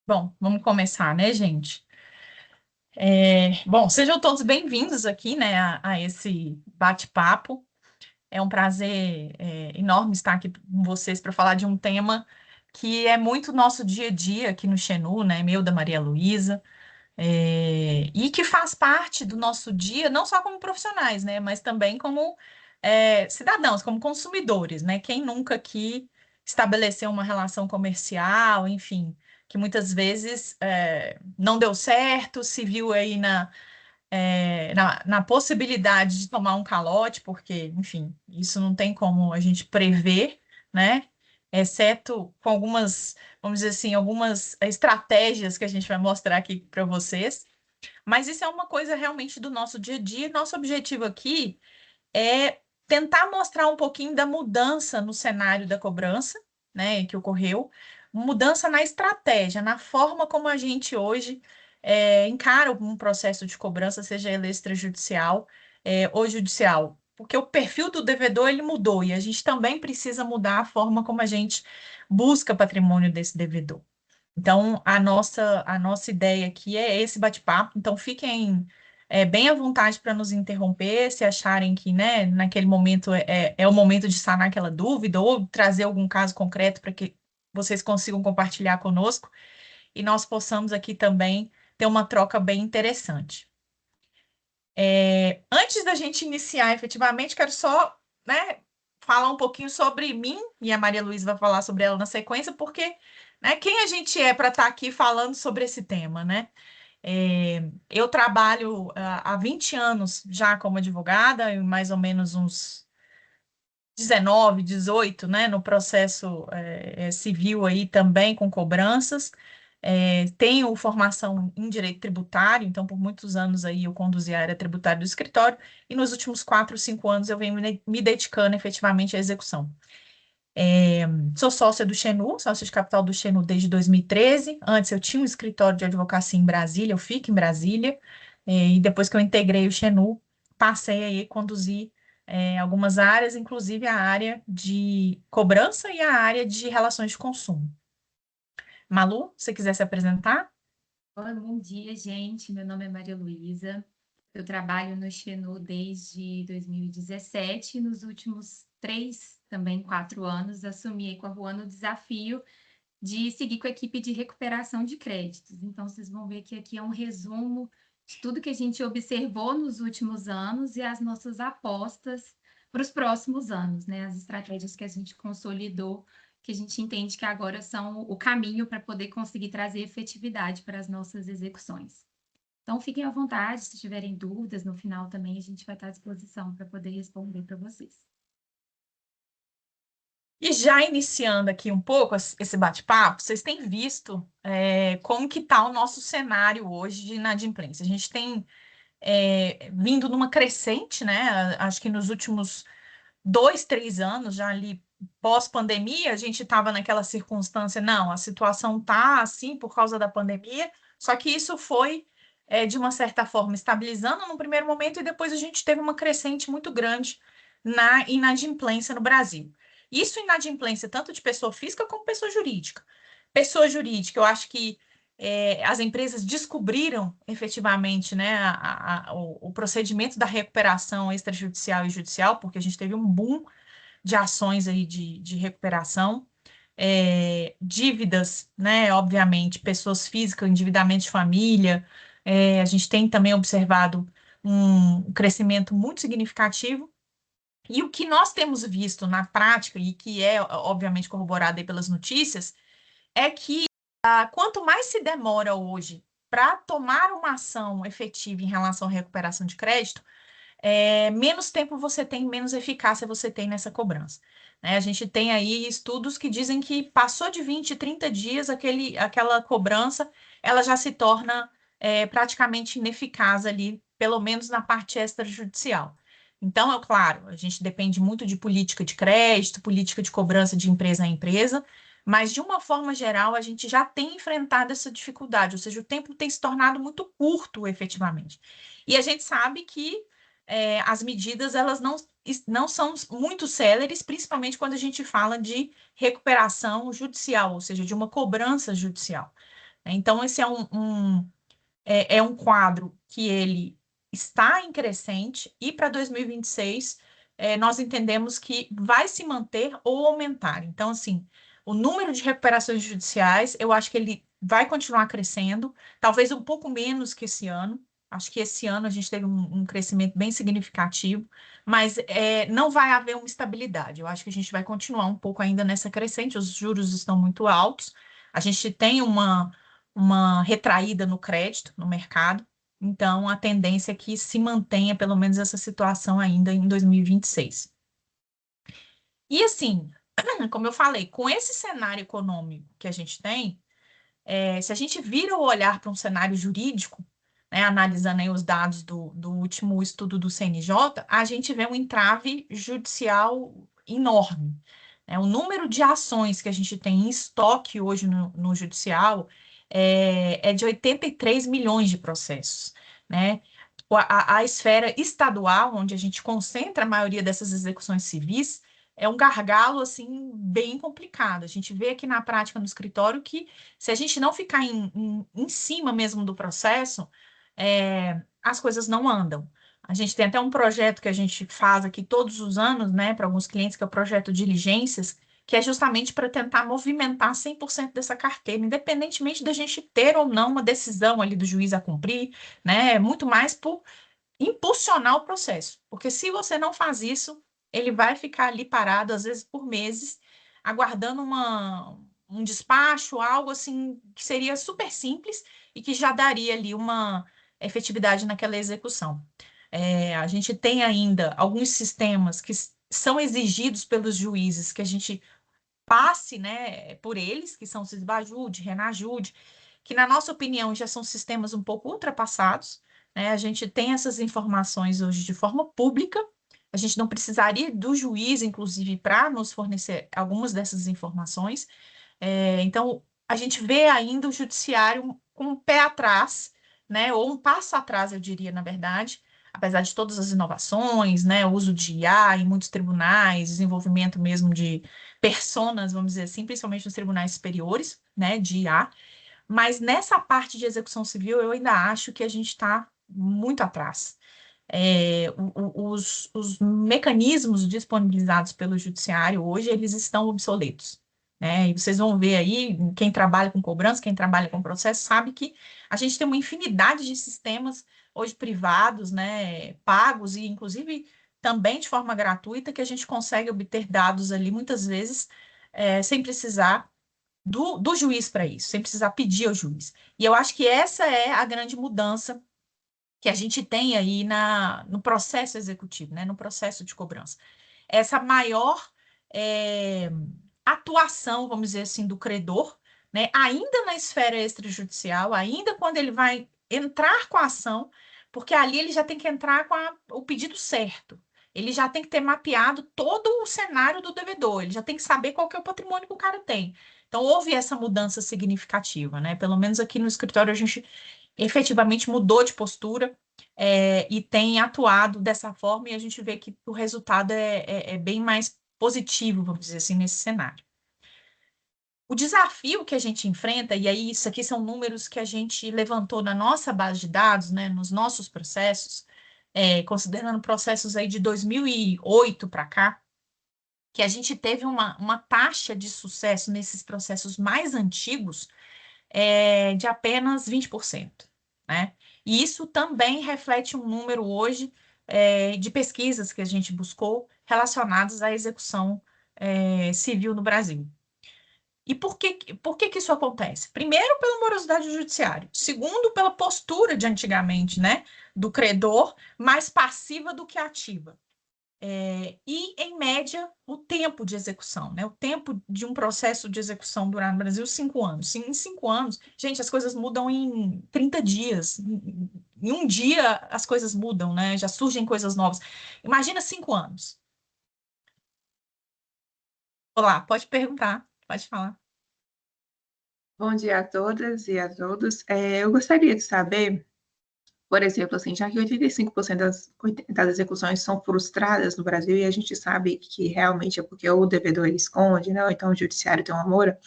Bom, vamos começar, né, gente? Bom, sejam todos bem-vindos aqui, né, a esse bate-papo. É um prazer, enorme estar aqui com vocês para falar de um tema que é muito nosso dia a dia aqui no Xenu, né, meu da Maria Luísa, e que faz parte do nosso dia, não só como profissionais, né, mas também como cidadãos, como consumidores, né? Quem nunca aqui estabeleceu uma relação comercial, enfim, que muitas vezes não deu certo, se viu aí na possibilidade de tomar um calote, porque, enfim, isso não tem como a gente prever, né? Exceto com algumas, vamos dizer assim, algumas estratégias que a gente vai mostrar aqui para vocês. Mas isso é uma coisa realmente do nosso dia a dia. Nosso objetivo aqui é tentar mostrar um pouquinho da mudança no cenário da cobrança, né, que ocorreu, mudança na estratégia, na forma como a gente hoje encara um processo de cobrança, seja ele extrajudicial ou judicial. Porque o perfil do devedor ele mudou e a gente também precisa mudar a forma como a gente busca patrimônio desse devedor. Então, a nossa ideia aqui é esse bate-papo. Então, fiquem bem à vontade para nos interromper, se acharem que, né, naquele momento é o momento de sanar aquela dúvida ou trazer algum caso concreto para que vocês consigam compartilhar conosco e nós possamos aqui também ter uma troca bem interessante. Antes da gente iniciar efetivamente, quero só, né, falar um pouquinho sobre mim, e a Maria Luísa vai falar sobre ela na sequência, porque, né, quem a gente é para estar aqui falando sobre esse tema, né? Eu trabalho há 20 anos já como advogada, e mais ou menos uns 19, 18, né, no processo civil aí também com cobranças. Tenho formação em direito tributário, então por muitos anos aí eu conduzi a área tributária do escritório e nos últimos 4, 5 anos eu venho me dedicando efetivamente à execução. É, Sou sócia do Xenu, sócia de capital do Xenu desde 2013. Antes eu tinha um escritório de advocacia em Brasília, eu fico em Brasília, e depois que eu integrei o Xenu, passei aí a conduzir algumas áreas, inclusive a área de cobrança e a área de relações de consumo. Malu, se você quiser se apresentar? Oi, bom dia, gente. Meu nome é Maria Luísa. Eu trabalho no Xenu desde 2017. Nos últimos 3, também 4 anos, assumi com a Ruana o desafio de seguir com a equipe de recuperação de créditos. Então, vocês vão ver que aqui é um resumo de tudo que a gente observou nos últimos anos e as nossas apostas para os próximos anos, né? As estratégias que a gente consolidou, que a gente entende que agora são o caminho para poder conseguir trazer efetividade para as nossas execuções. Então, fiquem à vontade, se tiverem dúvidas, no final também a gente vai estar à disposição para poder responder para vocês. E já iniciando aqui um pouco esse bate-papo, vocês têm visto como que está o nosso cenário hoje de inadimplência. A gente tem vindo numa crescente, né? Acho que nos últimos 2, 3 anos, já ali pós-pandemia, a gente estava naquela circunstância, não, a situação tá assim por causa da pandemia, só que isso foi, de uma certa forma, estabilizando no primeiro momento e depois a gente teve uma crescente muito grande na inadimplência no Brasil. Isso inadimplência tanto de pessoa física como pessoa jurídica. Pessoa jurídica, eu acho que as empresas descobriram efetivamente, né, o procedimento da recuperação extrajudicial e judicial, porque a gente teve um boom de ações aí de recuperação, dívidas, né, obviamente, pessoas físicas, endividamento de família, a gente tem também observado um crescimento muito significativo, e o que nós temos visto na prática, e que é, obviamente, corroborado aí pelas notícias, é que quanto mais se demora hoje para tomar uma ação efetiva em relação à recuperação de crédito, menos tempo você tem, menos eficácia você tem nessa cobrança. Né? A gente tem aí estudos que dizem que passou de 20, 30 dias, aquela cobrança, ela já se torna praticamente ineficaz ali, pelo menos na parte extrajudicial. Então, é claro, a gente depende muito de política de crédito, política de cobrança de empresa a empresa, mas de uma forma geral, a gente já tem enfrentado essa dificuldade, ou seja, o tempo tem se tornado muito curto, efetivamente. E a gente sabe que as medidas elas não são muito céleres, principalmente quando a gente fala de recuperação judicial, ou seja, de uma cobrança judicial. Então, esse é um quadro que ele está em crescente e para 2026 nós entendemos que vai se manter ou aumentar. Então, assim, o número de recuperações judiciais, eu acho que ele vai continuar crescendo, talvez um pouco menos que esse ano. Acho que esse ano a gente teve um crescimento bem significativo, mas não vai haver uma estabilidade. Eu acho que a gente vai continuar um pouco ainda nessa crescente, os juros estão muito altos, a gente tem uma retraída no crédito, no mercado. Então, a tendência é que se mantenha pelo menos essa situação ainda em 2026. E assim, como eu falei, com esse cenário econômico que a gente tem, se a gente vira o olhar para um cenário jurídico, né, analisando aí os dados do último estudo do CNJ, a gente vê um entrave judicial enorme. O número de ações que a gente tem em estoque hoje no judicial é de 83 milhões de processos, né? A esfera estadual, onde a gente concentra a maioria dessas execuções civis, é um gargalo, assim, bem complicado. A gente vê aqui na prática no escritório que, se a gente não ficar em cima mesmo do processo, as coisas não andam. A gente tem até um projeto que a gente faz aqui todos os anos, né, para alguns clientes, que é o projeto Diligências, que é justamente para tentar movimentar 100% dessa carteira, independentemente da gente ter ou não uma decisão ali do juiz a cumprir, né, é muito mais por impulsionar o processo. Porque se você não faz isso, ele vai ficar ali parado, às vezes por meses, aguardando um despacho, algo assim que seria super simples e que já daria ali uma efetividade naquela execução. A gente tem ainda alguns sistemas que são exigidos pelos juízes que a gente passe, né, por eles, que são o Sisbajude, Renajude, que, na nossa opinião, já são sistemas um pouco ultrapassados, né? A gente tem essas informações hoje de forma pública, a gente não precisaria do juiz, inclusive, para nos fornecer algumas dessas informações. Então, a gente vê ainda o judiciário com um pé atrás, né? Ou um passo atrás, eu diria, na verdade, apesar de todas as inovações, né? O uso de IA em muitos tribunais, desenvolvimento mesmo de personas, vamos dizer assim, principalmente nos tribunais superiores, né? De IA. Mas nessa parte de execução civil, eu ainda acho que a gente está muito atrás. Os mecanismos disponibilizados pelo judiciário hoje, eles estão obsoletos, né? E vocês vão ver aí, quem trabalha com cobrança, quem trabalha com processo, sabe que a gente tem uma infinidade de sistemas hoje privados, né, pagos e inclusive também de forma gratuita, que a gente consegue obter dados ali, muitas vezes, sem precisar do juiz para isso, sem precisar pedir ao juiz. E eu acho que essa é a grande mudança que a gente tem aí no processo executivo, né, no processo de cobrança. Essa maior é, atuação, vamos dizer assim, do credor, né, ainda na esfera extrajudicial, ainda quando ele vai entrar com a ação, porque ali ele já tem que entrar com o pedido certo. Ele já tem que ter mapeado todo o cenário do devedor, ele já tem que saber qual que é o patrimônio que o cara tem. Então, houve essa mudança significativa, né? Pelo menos aqui no escritório a gente efetivamente mudou de postura e tem atuado dessa forma, e a gente vê que o resultado é bem mais positivo, vamos dizer assim, nesse cenário. O desafio que a gente enfrenta, e aí isso aqui são números que a gente levantou na nossa base de dados, né, nos nossos processos, considerando processos aí de 2008 para cá, que a gente teve uma taxa de sucesso nesses processos mais antigos de apenas 20%, né? E isso também reflete um número hoje de pesquisas que a gente buscou relacionadas à execução civil no Brasil. E por que isso acontece? Primeiro, pela morosidade do judiciário. Segundo, pela postura de antigamente, né, do credor, mais passiva do que ativa. E, em média, o tempo de execução, né? O tempo de um processo de execução durar no Brasil, 5 anos. Em 5 anos, gente, as coisas mudam em 30 dias. Em um dia, as coisas mudam, né? Já surgem coisas novas. Imagina 5 anos. Olá, pode perguntar, pode falar. Bom dia a todas e a todos. Eu gostaria de saber, por exemplo, assim, já que 85% das execuções são frustradas no Brasil e a gente sabe que realmente é porque o devedor ele esconde, né? Ou então o judiciário tem uma mora.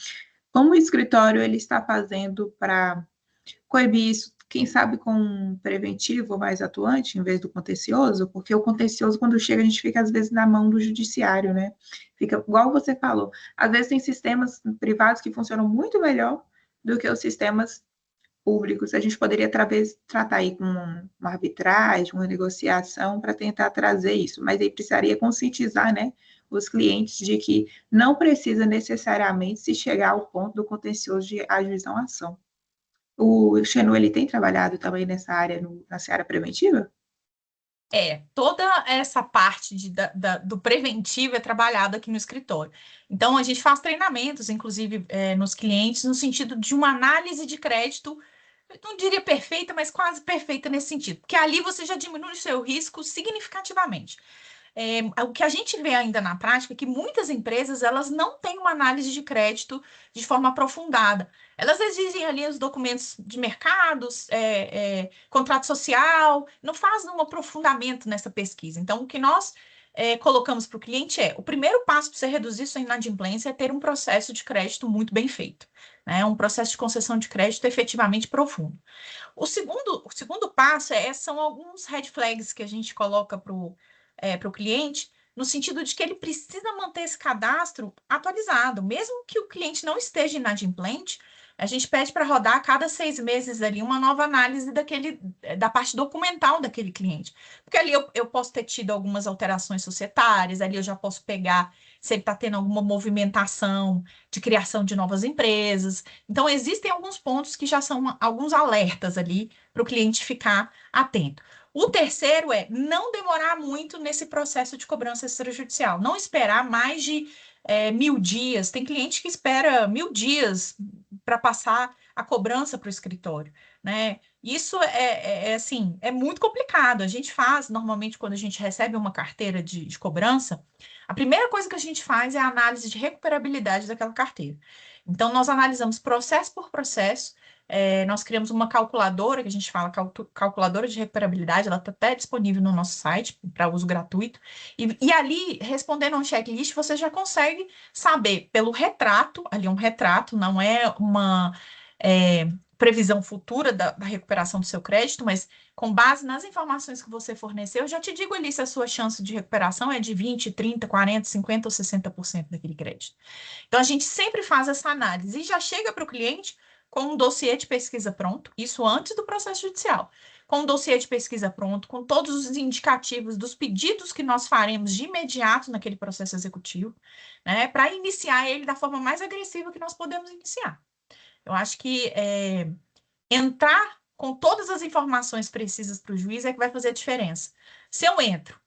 como o escritório ele está fazendo para coibir isso, quem sabe com um preventivo mais atuante, em vez do contencioso, porque o contencioso, quando chega, a gente fica, às vezes, na mão do judiciário, né? Fica, igual você falou, às vezes tem sistemas privados que funcionam muito melhor do que os sistemas públicos. A gente poderia, talvez, tratar aí com uma arbitragem, uma negociação, para tentar trazer isso, mas aí precisaria conscientizar, né, os clientes de que não precisa necessariamente se chegar ao ponto do contencioso de ajuizar uma ação. O Xenu, ele tem trabalhado também nessa área, na seara preventiva? Toda essa parte do preventivo é trabalhada aqui no escritório. Então, a gente faz treinamentos, inclusive, nos clientes, no sentido de uma análise de crédito, eu não diria perfeita, mas quase perfeita nesse sentido, porque ali você já diminui o seu risco significativamente. O que a gente vê ainda na prática é que muitas empresas elas não têm uma análise de crédito de forma aprofundada. Elas exigem ali os documentos de mercados, contrato social, não fazem um aprofundamento nessa pesquisa. Então, o que nós colocamos para o cliente o primeiro passo para você reduzir sua inadimplência é ter um processo de crédito muito bem feito, né? Um processo de concessão de crédito efetivamente profundo. O segundo passo são alguns red flags que a gente coloca para o cliente, no sentido de que ele precisa manter esse cadastro atualizado. Mesmo que o cliente não esteja inadimplente, a gente pede para rodar a cada 6 meses ali uma nova análise da parte documental daquele cliente. Porque ali eu posso ter tido algumas alterações societárias, ali eu já posso pegar se ele está tendo alguma movimentação de criação de novas empresas. Então, existem alguns pontos que já são alguns alertas ali para o cliente ficar atento. O terceiro é não demorar muito nesse processo de cobrança extrajudicial, não esperar mais de 1.000 dias. Tem cliente que espera 1.000 dias para passar a cobrança para o escritório, né? Isso assim, é muito complicado. A gente faz, normalmente, quando a gente recebe uma carteira de cobrança, a primeira coisa que a gente faz é a análise de recuperabilidade daquela carteira. Então, nós analisamos processo por processo, nós criamos uma calculadora, que a gente fala calculadora de recuperabilidade, ela está até disponível no nosso site para uso gratuito. E ali, respondendo a um checklist, você já consegue saber pelo retrato, ali é um retrato, não é uma previsão futura da recuperação do seu crédito, mas com base nas informações que você forneceu, eu já te digo ali se a sua chance de recuperação é de 20, 30, 40, 50 ou 60% daquele crédito. Então, a gente sempre faz essa análise e já chega para o cliente com um dossiê de pesquisa pronto, isso antes do processo judicial, com um dossiê de pesquisa pronto, com todos os indicativos dos pedidos que nós faremos de imediato naquele processo executivo, né, para iniciar ele da forma mais agressiva que nós podemos iniciar. Eu acho que entrar com todas as informações precisas para o juiz é que vai fazer a diferença. Se eu entro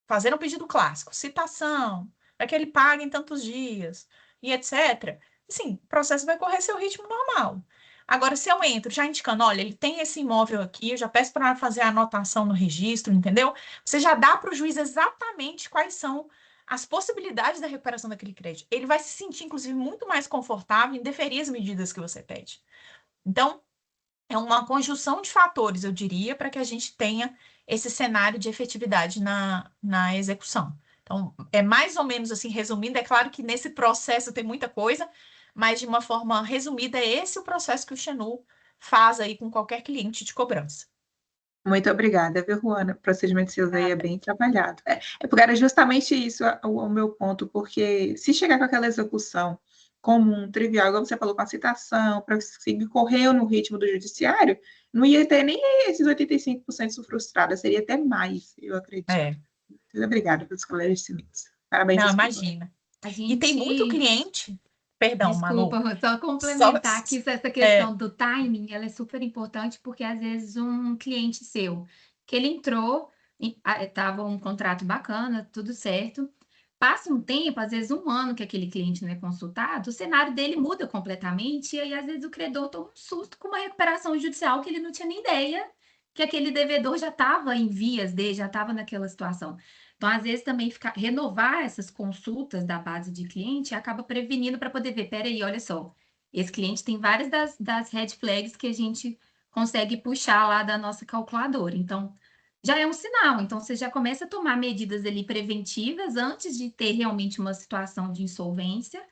fazendo um pedido clássico, citação, para que ele pague em tantos dias, e etc., sim, o processo vai correr seu ritmo normal. Agora, se eu entro já indicando, olha, ele tem esse imóvel aqui, eu já peço para fazer a anotação no registro, entendeu? Você já dá para o juiz exatamente quais são as possibilidades da recuperação daquele crédito. Ele vai se sentir, inclusive, muito mais confortável em deferir as medidas que você pede. Então, é uma conjunção de fatores, eu diria, para que a gente tenha esse cenário de efetividade na execução. Então, é mais ou menos assim, resumindo, é claro que nesse processo tem muita coisa, mas de uma forma resumida, é esse o processo que o Xenu faz aí com qualquer cliente de cobrança. Muito obrigada, viu, Juana? O procedimento seu aí é Nada. bem trabalhado. Porque era justamente isso o meu ponto, porque se chegar com aquela execução comum, trivial, igual você falou, com a citação, para conseguir correr no ritmo do judiciário, não ia ter nem esses 85% frustrados, seria até mais, eu acredito. É, Muito obrigada pelos esclarecimentos. Parabéns, não, escritório. imagina. A E tem muito gente, cliente, perdão, desculpa, Manu, vou só só, complementar que essa é, questão do timing, ela é super importante porque às vezes um cliente seu, que ele entrou, estava um contrato bacana, tudo certo, passa um tempo, às vezes um ano que aquele cliente não é consultado, o cenário dele muda completamente e aí às vezes o credor toma um susto com uma recuperação judicial que ele não tinha nem ideia que aquele devedor já estava em vias de, já estava naquela situação. Então, às vezes, também renovar essas consultas da base de cliente acaba prevenindo para poder ver, peraí, olha só, esse cliente tem várias das red flags que a gente consegue puxar lá da nossa calculadora. Então, já é um sinal. Então, você já começa a tomar medidas ali preventivas antes de ter realmente uma situação de insolvência,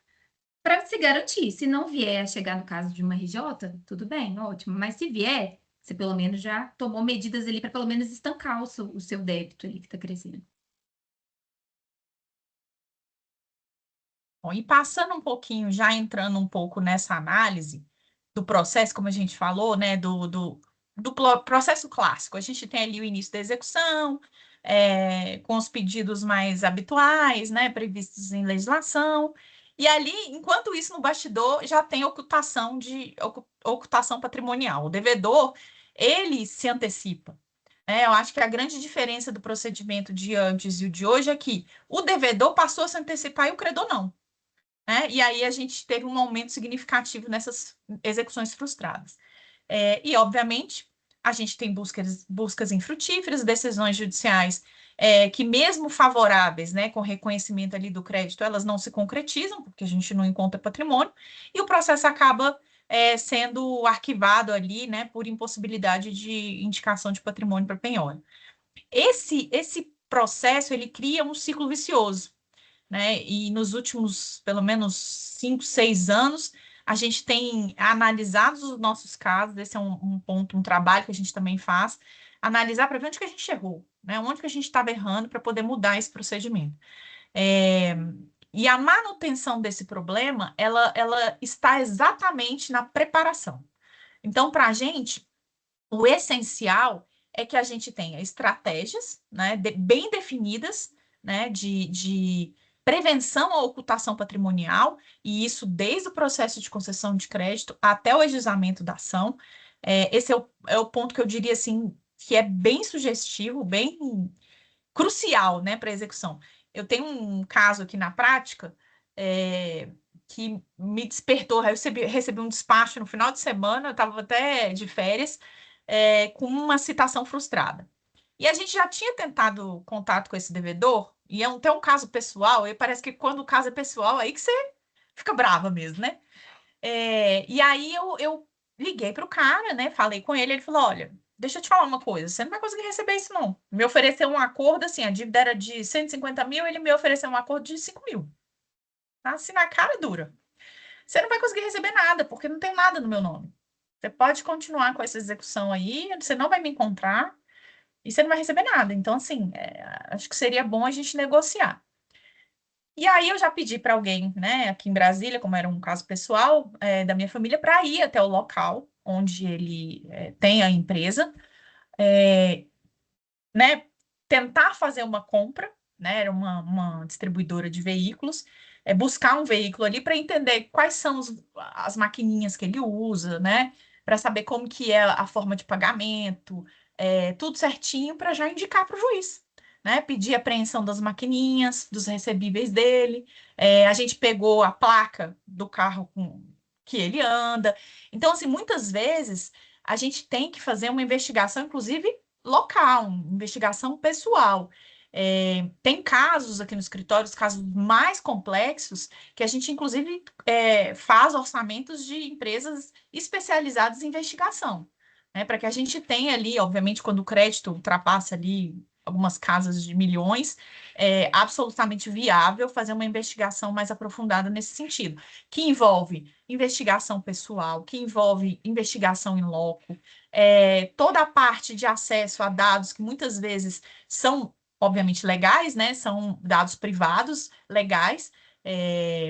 para se garantir. Se não vier a chegar no caso de uma RJ, tudo bem, ótimo. Mas se vier, você pelo menos já tomou medidas ali para pelo menos estancar o seu débito ali que está crescendo. Bom, e passando um pouquinho, já entrando um pouco nessa análise do processo, como a gente falou, né, do processo clássico. A gente tem ali o início da execução, com os pedidos mais habituais, né, previstos em legislação. E ali, enquanto isso, no bastidor, já tem ocultação patrimonial. O devedor, ele se antecipa. Eu acho que a grande diferença do procedimento de antes e o de hoje é que o devedor passou a se antecipar e o credor não. E aí a gente teve um aumento significativo nessas execuções frustradas. E, obviamente, a gente tem buscas infrutíferas, decisões judiciais que, mesmo favoráveis, né, com reconhecimento ali do crédito, elas não se concretizam, porque a gente não encontra patrimônio, e o processo acaba sendo arquivado ali, né, por impossibilidade de indicação de patrimônio para penhora. Esse processo, ele cria um ciclo vicioso, né? E nos últimos, pelo menos, 5, 6 anos, a gente tem analisado os nossos casos, esse é um ponto, um trabalho que a gente também faz, analisar para ver onde que a gente errou, né? Onde que a gente estava errando para poder mudar esse procedimento. E a manutenção desse problema, ela está exatamente na preparação. Então, para a gente, o essencial é que a gente tenha estratégias, né, bem definidas, né, de prevenção à ocultação patrimonial, e isso desde o processo de concessão de crédito até o ajuizamento da ação. Esse é o ponto que eu diria assim, que é bem sugestivo, bem crucial, né, para a execução. Eu tenho um caso aqui na prática que me despertou. Eu recebi um despacho no final de semana, eu estava até de férias, com uma citação frustrada. E a gente já tinha tentado contato com esse devedor, e é até um caso pessoal, e parece que quando o caso é pessoal, aí que você fica brava mesmo, né? E aí eu liguei para o cara, né? Falei com ele, ele falou: olha, deixa eu te falar uma coisa, você não vai conseguir receber isso, não. Me ofereceu um acordo, assim, a dívida era de 150 mil, ele me ofereceu um acordo de 5 mil. Tá assim na cara dura. Você não vai conseguir receber nada, porque não tem nada no meu nome. Você pode continuar com essa execução aí, você não vai me encontrar e você não vai receber nada. Então, assim, acho que seria bom a gente negociar. E aí eu já pedi para alguém, né, aqui em Brasília, como era um caso pessoal, da minha família, para ir até o local onde ele tem a empresa, né, tentar fazer uma compra, né, era uma distribuidora de veículos, buscar um veículo ali para entender quais são as maquininhas que ele usa, né, para saber como que é a forma de pagamento, tudo certinho para já indicar para o juiz. Né, pedir apreensão das maquininhas, dos recebíveis dele. A gente pegou a placa do carro que ele anda. Então, assim, muitas vezes a gente tem que fazer uma investigação, inclusive local, uma investigação pessoal. Tem casos aqui no escritório, os casos mais complexos, que a gente, inclusive, faz orçamentos de empresas especializadas em investigação, né? Para que a gente tenha ali, obviamente, quando o crédito ultrapassa ali algumas casas de milhões, é absolutamente viável fazer uma investigação mais aprofundada nesse sentido, que envolve investigação pessoal, que envolve investigação em loco, toda a parte de acesso a dados que muitas vezes são, obviamente, legais, né? São dados privados, legais,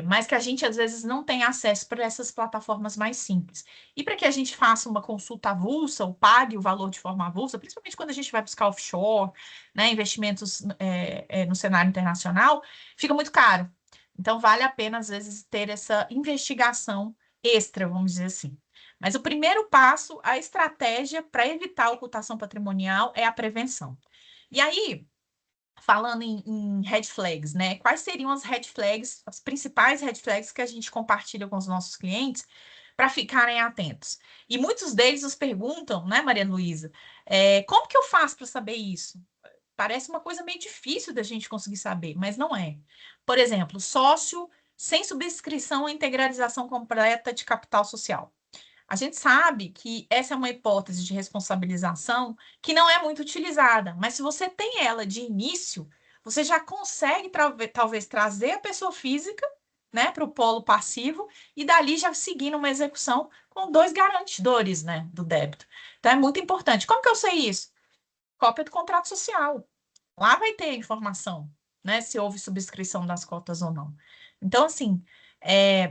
mas que a gente às vezes não tem acesso para essas plataformas mais simples. E para que a gente faça uma consulta avulsa ou pague o valor de forma avulsa, principalmente quando a gente vai buscar offshore, né, investimentos no cenário internacional, fica muito caro. Então, vale a pena, às vezes, ter essa investigação extra, vamos dizer assim. Mas o primeiro passo, a estratégia para evitar a ocultação patrimonial é a prevenção. E aí, falando em red flags, né? Quais seriam as red flags, as principais red flags que a gente compartilha com os nossos clientes para ficarem atentos? E muitos deles nos perguntam, né, Maria Luísa, como que eu faço para saber isso? Parece uma coisa meio difícil da gente conseguir saber, mas não é. Por exemplo, sócio sem subscrição ou integralização completa de capital social. A gente sabe que essa é uma hipótese de responsabilização que não é muito utilizada, mas se você tem ela de início, você já consegue talvez trazer a pessoa física, né, para o polo passivo, e dali já seguindo uma execução com 2 garantidores, né, do débito. Então, é muito importante. Como que eu sei isso? Cópia do contrato social. Lá vai ter informação, né, se houve subscrição das cotas ou não. Então, assim,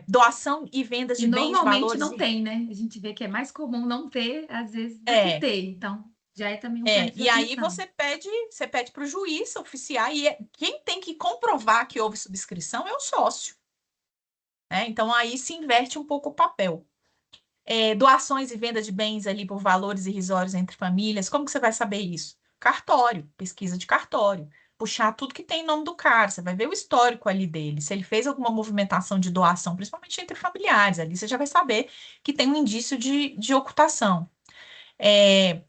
doação e vendas E de bens, normalmente valores... não tem, né? A gente vê que é mais comum não ter, às vezes, do que É, ter. Então, já é também um ponto de e aí atenção. você pede para o juiz oficiar, e quem tem que comprovar que houve subscrição é o sócio, né? Então, aí se inverte um pouco o papel. Doações e venda de bens ali por valores irrisórios entre famílias, como que você vai saber isso? Cartório, pesquisa de cartório. Puxar tudo que tem em nome do cara, você vai ver o histórico ali dele. Se ele fez alguma movimentação de doação, principalmente entre familiares, ali você já vai saber que tem um indício de ocultação.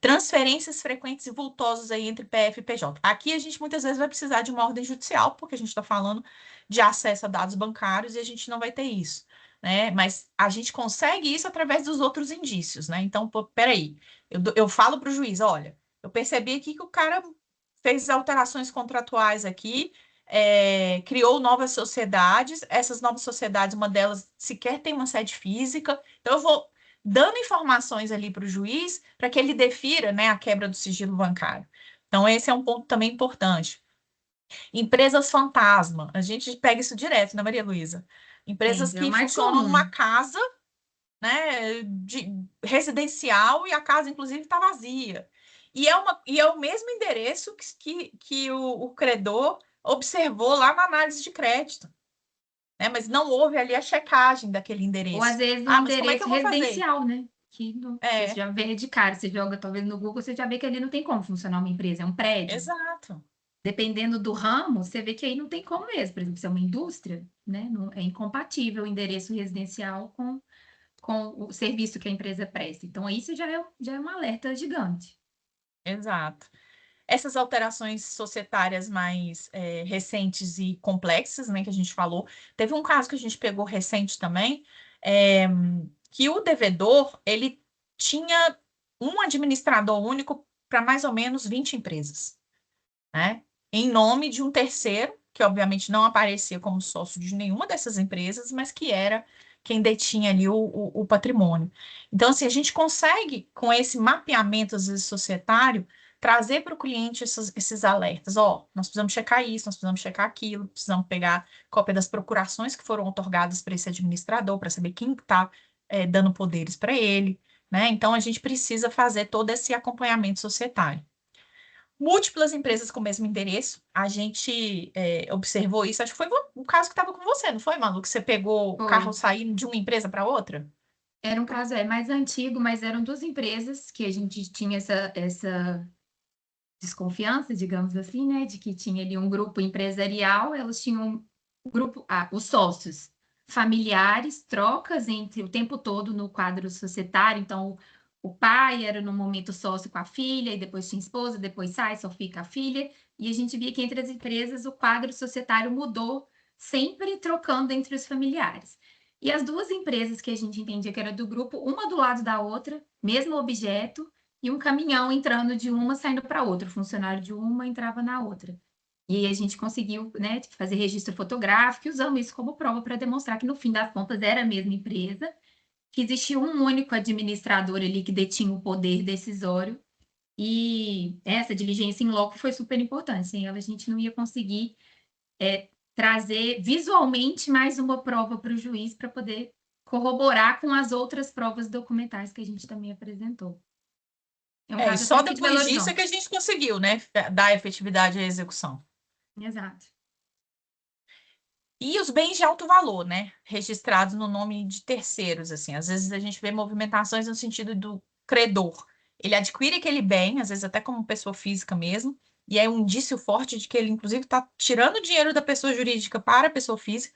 Transferências frequentes e vultosas aí entre PF e PJ. Aqui a gente muitas vezes vai precisar de uma ordem judicial, porque a gente está falando de acesso a dados bancários e a gente não vai ter isso, né? Mas a gente consegue isso através dos outros indícios, né? Então, peraí, eu falo para o juiz, olha, eu percebi aqui que o cara fez alterações contratuais aqui, criou novas sociedades, essas novas sociedades, uma delas sequer tem uma sede física, então eu vou dando informações ali para o juiz para que ele defira, né, a quebra do sigilo bancário. Então, esse é um ponto também importante. Empresas fantasma, a gente pega isso direto, né, Maria Luísa? Empresas Sempre é o que mais funcionam numa comum. casa, né, residencial e a casa, inclusive, está vazia. E é o mesmo endereço que o credor observou lá na análise de crédito, né? Mas não houve ali a checagem daquele Ou às endereço. vezes um Ah, mas como é que endereço eu vou fazer? residencial, né? Você É, já vê de cara, você joga talvez no Google, você já vê que ali não tem como funcionar uma empresa, é um prédio. exato. Dependendo do ramo, você vê que aí não tem como mesmo. Por exemplo, se é uma indústria, né? É incompatível o endereço residencial com o serviço que a empresa presta. Então, isso já é um alerta gigante. Exato. Essas alterações societárias mais recentes e complexas, né, que a gente falou, teve um caso que a gente pegou recente também, é, que o devedor, ele tinha um administrador único para mais ou menos 20 empresas, né, em nome de um terceiro, que obviamente não aparecia como sócio de nenhuma dessas empresas, mas que era quem detinha ali o patrimônio. Então, assim, a gente consegue, com esse mapeamento, às vezes, societário, trazer para o cliente esses alertas. Ó, nós precisamos checar isso, nós precisamos checar aquilo, precisamos pegar cópia das procurações que foram otorgadas para esse administrador, para saber quem está dando poderes para ele, né? Então, a gente precisa fazer todo esse acompanhamento societário. Múltiplas empresas com o mesmo endereço, a gente observou isso, acho que foi o caso que estava com você, não foi, Malu? Que você pegou o carro Foi. saindo de uma empresa para outra? Era um caso mais antigo, mas eram duas empresas que a gente tinha essa desconfiança, digamos assim, né, de que tinha ali um grupo empresarial, elas tinham um grupo, os sócios familiares, trocas entre o tempo todo no quadro societário, então o pai era no momento sócio com a filha, e depois tinha esposa, depois sai, só fica a filha, e a gente via que entre as empresas o quadro societário mudou, sempre trocando entre os familiares. E as duas empresas que a gente entendia que era do grupo, uma do lado da outra, mesmo objeto, e um caminhão entrando de uma, saindo para outra. O funcionário de uma entrava na outra. E aí a gente conseguiu, né, fazer registro fotográfico e usamos isso como prova para demonstrar que, no fim das contas, era a mesma empresa, que existia um único administrador ali que detinha o poder decisório. E essa diligência em loco foi super importante. Sem ela, a gente não ia conseguir trazer visualmente mais uma prova para o juiz para poder corroborar com as outras provas documentais que a gente também apresentou. É um E caso até só aqui de Belo depois disso é que a Horizonte. gente conseguiu, né, dar efetividade à execução. Exato. E os bens de alto valor, né, registrados no nome de terceiros, assim, às vezes a gente vê movimentações no sentido do credor. Ele adquire aquele bem, às vezes até como pessoa física mesmo, e é um indício forte de que ele, inclusive, está tirando dinheiro da pessoa jurídica para a pessoa física,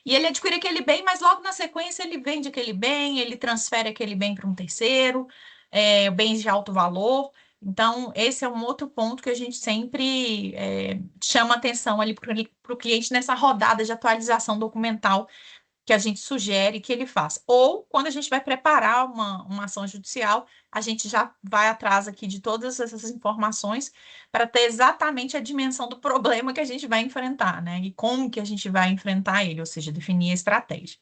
e ele adquire aquele bem, mas logo na sequência ele vende aquele bem, ele transfere aquele bem para um terceiro, bens de alto valor. Então, esse é um outro ponto que a gente sempre chama atenção ali para o cliente nessa rodada de atualização documental que a gente sugere que ele faça. Ou, quando a gente vai preparar uma ação judicial, a gente já vai atrás aqui de todas essas informações para ter exatamente a dimensão do problema que a gente vai enfrentar, né? E como que a gente vai enfrentar ele, ou seja, definir a estratégia.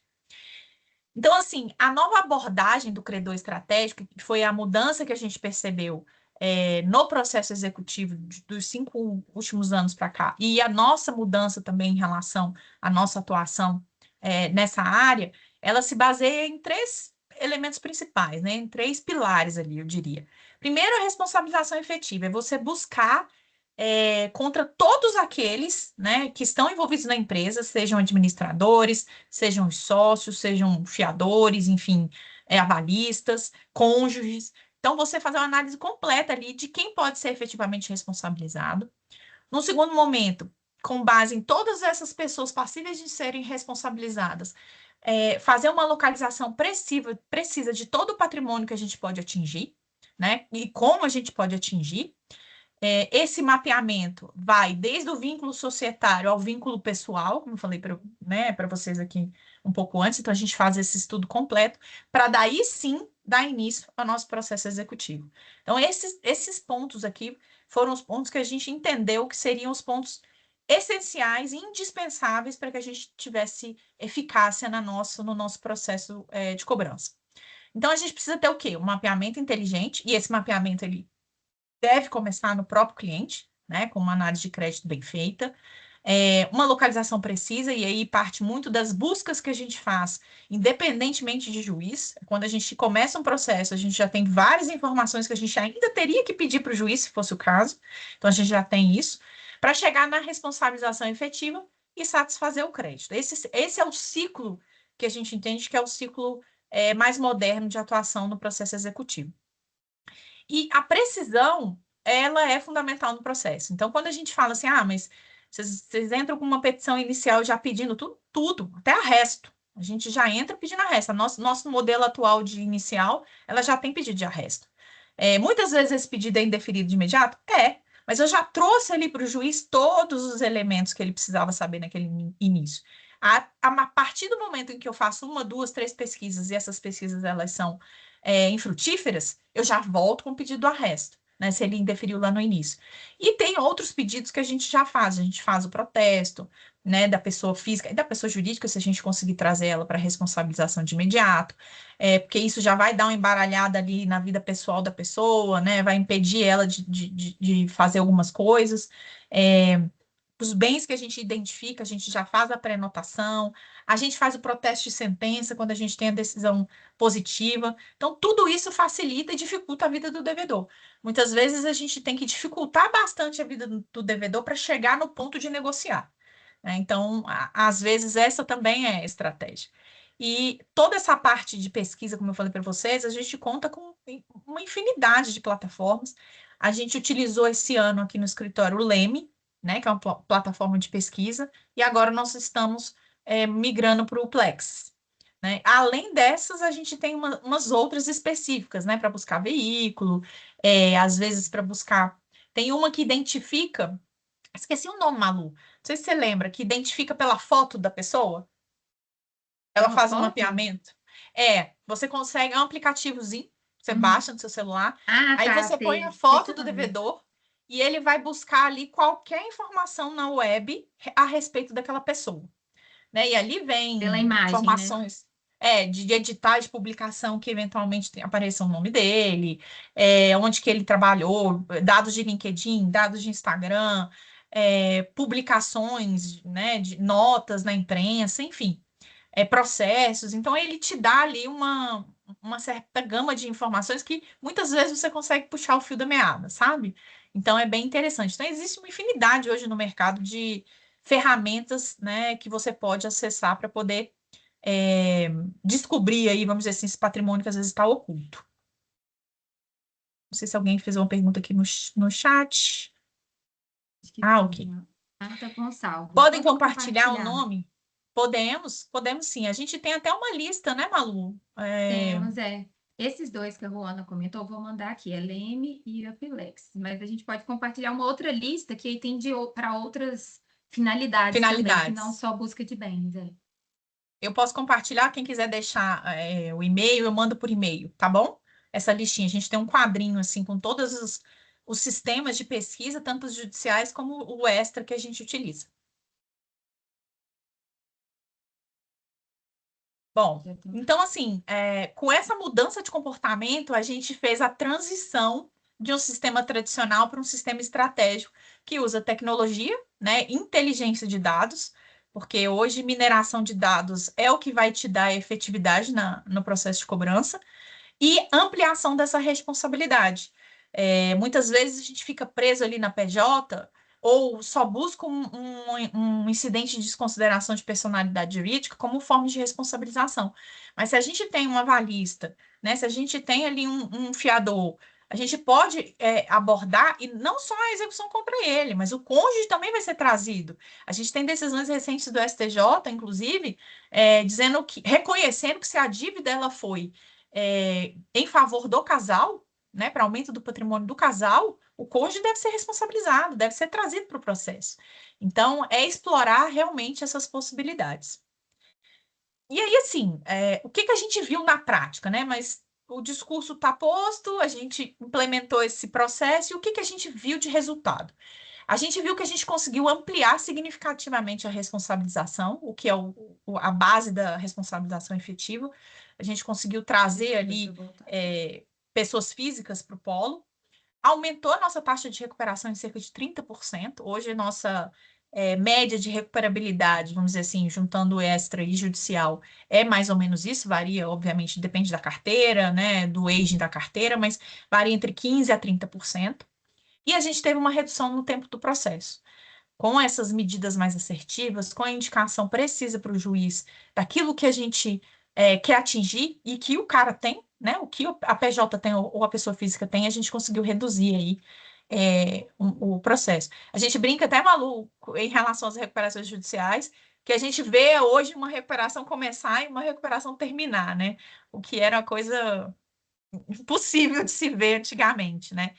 Então, assim, a nova abordagem do credor estratégico, que foi a mudança que a gente percebeu no processo executivo dos 5 últimos anos para cá, e a nossa mudança também em relação à nossa atuação nessa área, ela se baseia em 3 elementos principais, né? Em 3 pilares ali, eu diria. Primeiro, a responsabilização efetiva, é você buscar contra todos aqueles, né, que estão envolvidos na empresa, sejam administradores, sejam os sócios, sejam fiadores, enfim, avalistas, cônjuges. Então, você fazer uma análise completa ali de quem pode ser efetivamente responsabilizado. No segundo momento, com base em todas essas pessoas passíveis de serem responsabilizadas, fazer uma localização precisa de todo o patrimônio que a gente pode atingir, né? E como a gente pode atingir. Esse mapeamento vai desde o vínculo societário ao vínculo pessoal, como eu falei para vocês aqui um pouco antes, então a gente faz esse estudo completo, para daí sim dar início ao nosso processo executivo. Então, esses pontos aqui foram os pontos que a gente entendeu que seriam os pontos essenciais e indispensáveis para que a gente tivesse eficácia no nosso processo de cobrança. Então, a gente precisa ter o quê? Um mapeamento inteligente, e esse mapeamento ele deve começar no próprio cliente, né, com uma análise de crédito bem feita, uma localização precisa, e aí parte muito das buscas que a gente faz, independentemente de juiz. Quando a gente começa um processo, a gente já tem várias informações que a gente ainda teria que pedir para o juiz, se fosse o caso, então a gente já tem isso, para chegar na responsabilização efetiva e satisfazer o crédito. Esse é o ciclo que a gente entende que é o ciclo mais moderno de atuação no processo executivo. E a precisão, ela é fundamental no processo. Então, quando a gente fala assim, mas vocês entram com uma petição inicial já pedindo tudo, até arresto. A gente já entra pedindo arresto. Nosso modelo atual de inicial, ela já tem pedido de arresto. Muitas vezes esse pedido é indeferido de imediato? Mas eu já trouxe ali para o juiz todos os elementos que ele precisava saber naquele início. A partir do momento em que eu faço 1, 2, 3 pesquisas, e essas pesquisas elas são infrutíferas, eu já volto com o pedido do arresto, né, se ele indeferiu lá no início. E tem outros pedidos que a gente já faz. A gente faz o protesto, né, da pessoa física e da pessoa jurídica, se a gente conseguir trazer ela para responsabilização de imediato, porque isso já vai dar uma embaralhada ali na vida pessoal da pessoa, né, vai impedir ela de fazer algumas coisas. Os bens que a gente identifica, a gente já faz a pré-notação, a gente faz o protesto de sentença quando a gente tem a decisão positiva. Então, tudo isso facilita e dificulta a vida do devedor. Muitas vezes a gente tem que dificultar bastante a vida do devedor para chegar no ponto de negociar, né? Então, às vezes, essa também é a estratégia. E toda essa parte de pesquisa, como eu falei para vocês, a gente conta com uma infinidade de plataformas. A gente utilizou esse ano aqui no escritório o Leme, né, que é uma plataforma de pesquisa, e agora nós estamos migrando para o Plex, né? Além dessas, a gente tem umas outras específicas, né, para buscar veículo, às vezes para buscar. Tem uma que identifica, esqueci o nome, Malu, não sei se você lembra, que identifica pela foto da pessoa, ela Pela faz um foto? mapeamento. Você consegue, é um aplicativozinho, você Uhum. baixa no seu celular, Ah, aí tá, você põe a sei foto seu do nome. devedor e ele vai buscar ali qualquer informação na web a respeito daquela pessoa, né? E ali Pela vem imagem, né? informações de editais de publicação que eventualmente apareça o nome dele, onde que ele trabalhou, dados de LinkedIn, dados de Instagram, publicações, né, de notas na imprensa, enfim, processos. Então, ele te dá ali uma certa gama de informações que muitas vezes você consegue puxar o fio da meada, sabe? Então, é bem interessante. Então, existe uma infinidade hoje no mercado de ferramentas, né, que você pode acessar para poder descobrir aí, vamos dizer assim, esse patrimônio que às vezes está oculto. Não sei se alguém fez uma pergunta aqui no chat. Acho que Ok. sim. Marta Gonçalves. Podem Podem compartilhar o compartilhar? nome? Podemos sim. A gente tem até uma lista, né, Malu? Temos, Esses 2 que a Ruana comentou, eu vou mandar aqui, é Leme e Apilex. Mas a gente pode compartilhar uma outra lista que aí tem para outras finalidades também, que não Finalidades. só busca de bens. Eu posso compartilhar, quem quiser deixar o e-mail, eu mando por e-mail, tá bom? Essa listinha. A gente tem um quadrinho, assim, com todos os sistemas de pesquisa, tanto os judiciais como o extra que a gente utiliza. Bom, então, assim, com essa mudança de comportamento, a gente fez a transição de um sistema tradicional para um sistema estratégico que usa tecnologia, né, inteligência de dados, porque hoje mineração de dados é o que vai te dar efetividade no processo de cobrança, e ampliação dessa responsabilidade. Muitas vezes a gente fica preso ali na PJ ou só busca um incidente de desconsideração de personalidade jurídica como forma de responsabilização. Mas se a gente tem um avalista, né, se a gente tem ali um fiador, a gente pode abordar, e não só a execução contra ele, mas o cônjuge também vai ser trazido. A gente tem decisões recentes do STJ, inclusive, dizendo que, reconhecendo que se a dívida ela foi em favor do casal, né, para aumento do patrimônio do casal, o cônjuge deve ser responsabilizado, deve ser trazido para o processo. Então, é explorar realmente essas possibilidades. E aí, assim, o que a gente viu na prática, né? Mas o discurso está posto, a gente implementou esse processo, e o que a gente viu de resultado? A gente viu que a gente conseguiu ampliar significativamente a responsabilização, o que é a base da responsabilização efetiva. A gente conseguiu trazer ali pessoas físicas para o polo, aumentou a nossa taxa de recuperação em cerca de 30%. Hoje, a nossa média de recuperabilidade, vamos dizer assim, juntando extra e judicial, é mais ou menos isso, varia, obviamente, depende da carteira, né, do aging da carteira, mas varia entre 15% a 30%. E a gente teve uma redução no tempo do processo. Com essas medidas mais assertivas, com a indicação precisa para o juiz daquilo que a gente quer atingir e que o cara tem, né? O que a PJ tem ou a pessoa física tem, a gente conseguiu reduzir aí o processo. A gente brinca até, Malu, em relação às recuperações judiciais, que a gente vê hoje uma recuperação começar e uma recuperação terminar, né? O que era uma coisa impossível de se ver antigamente, né?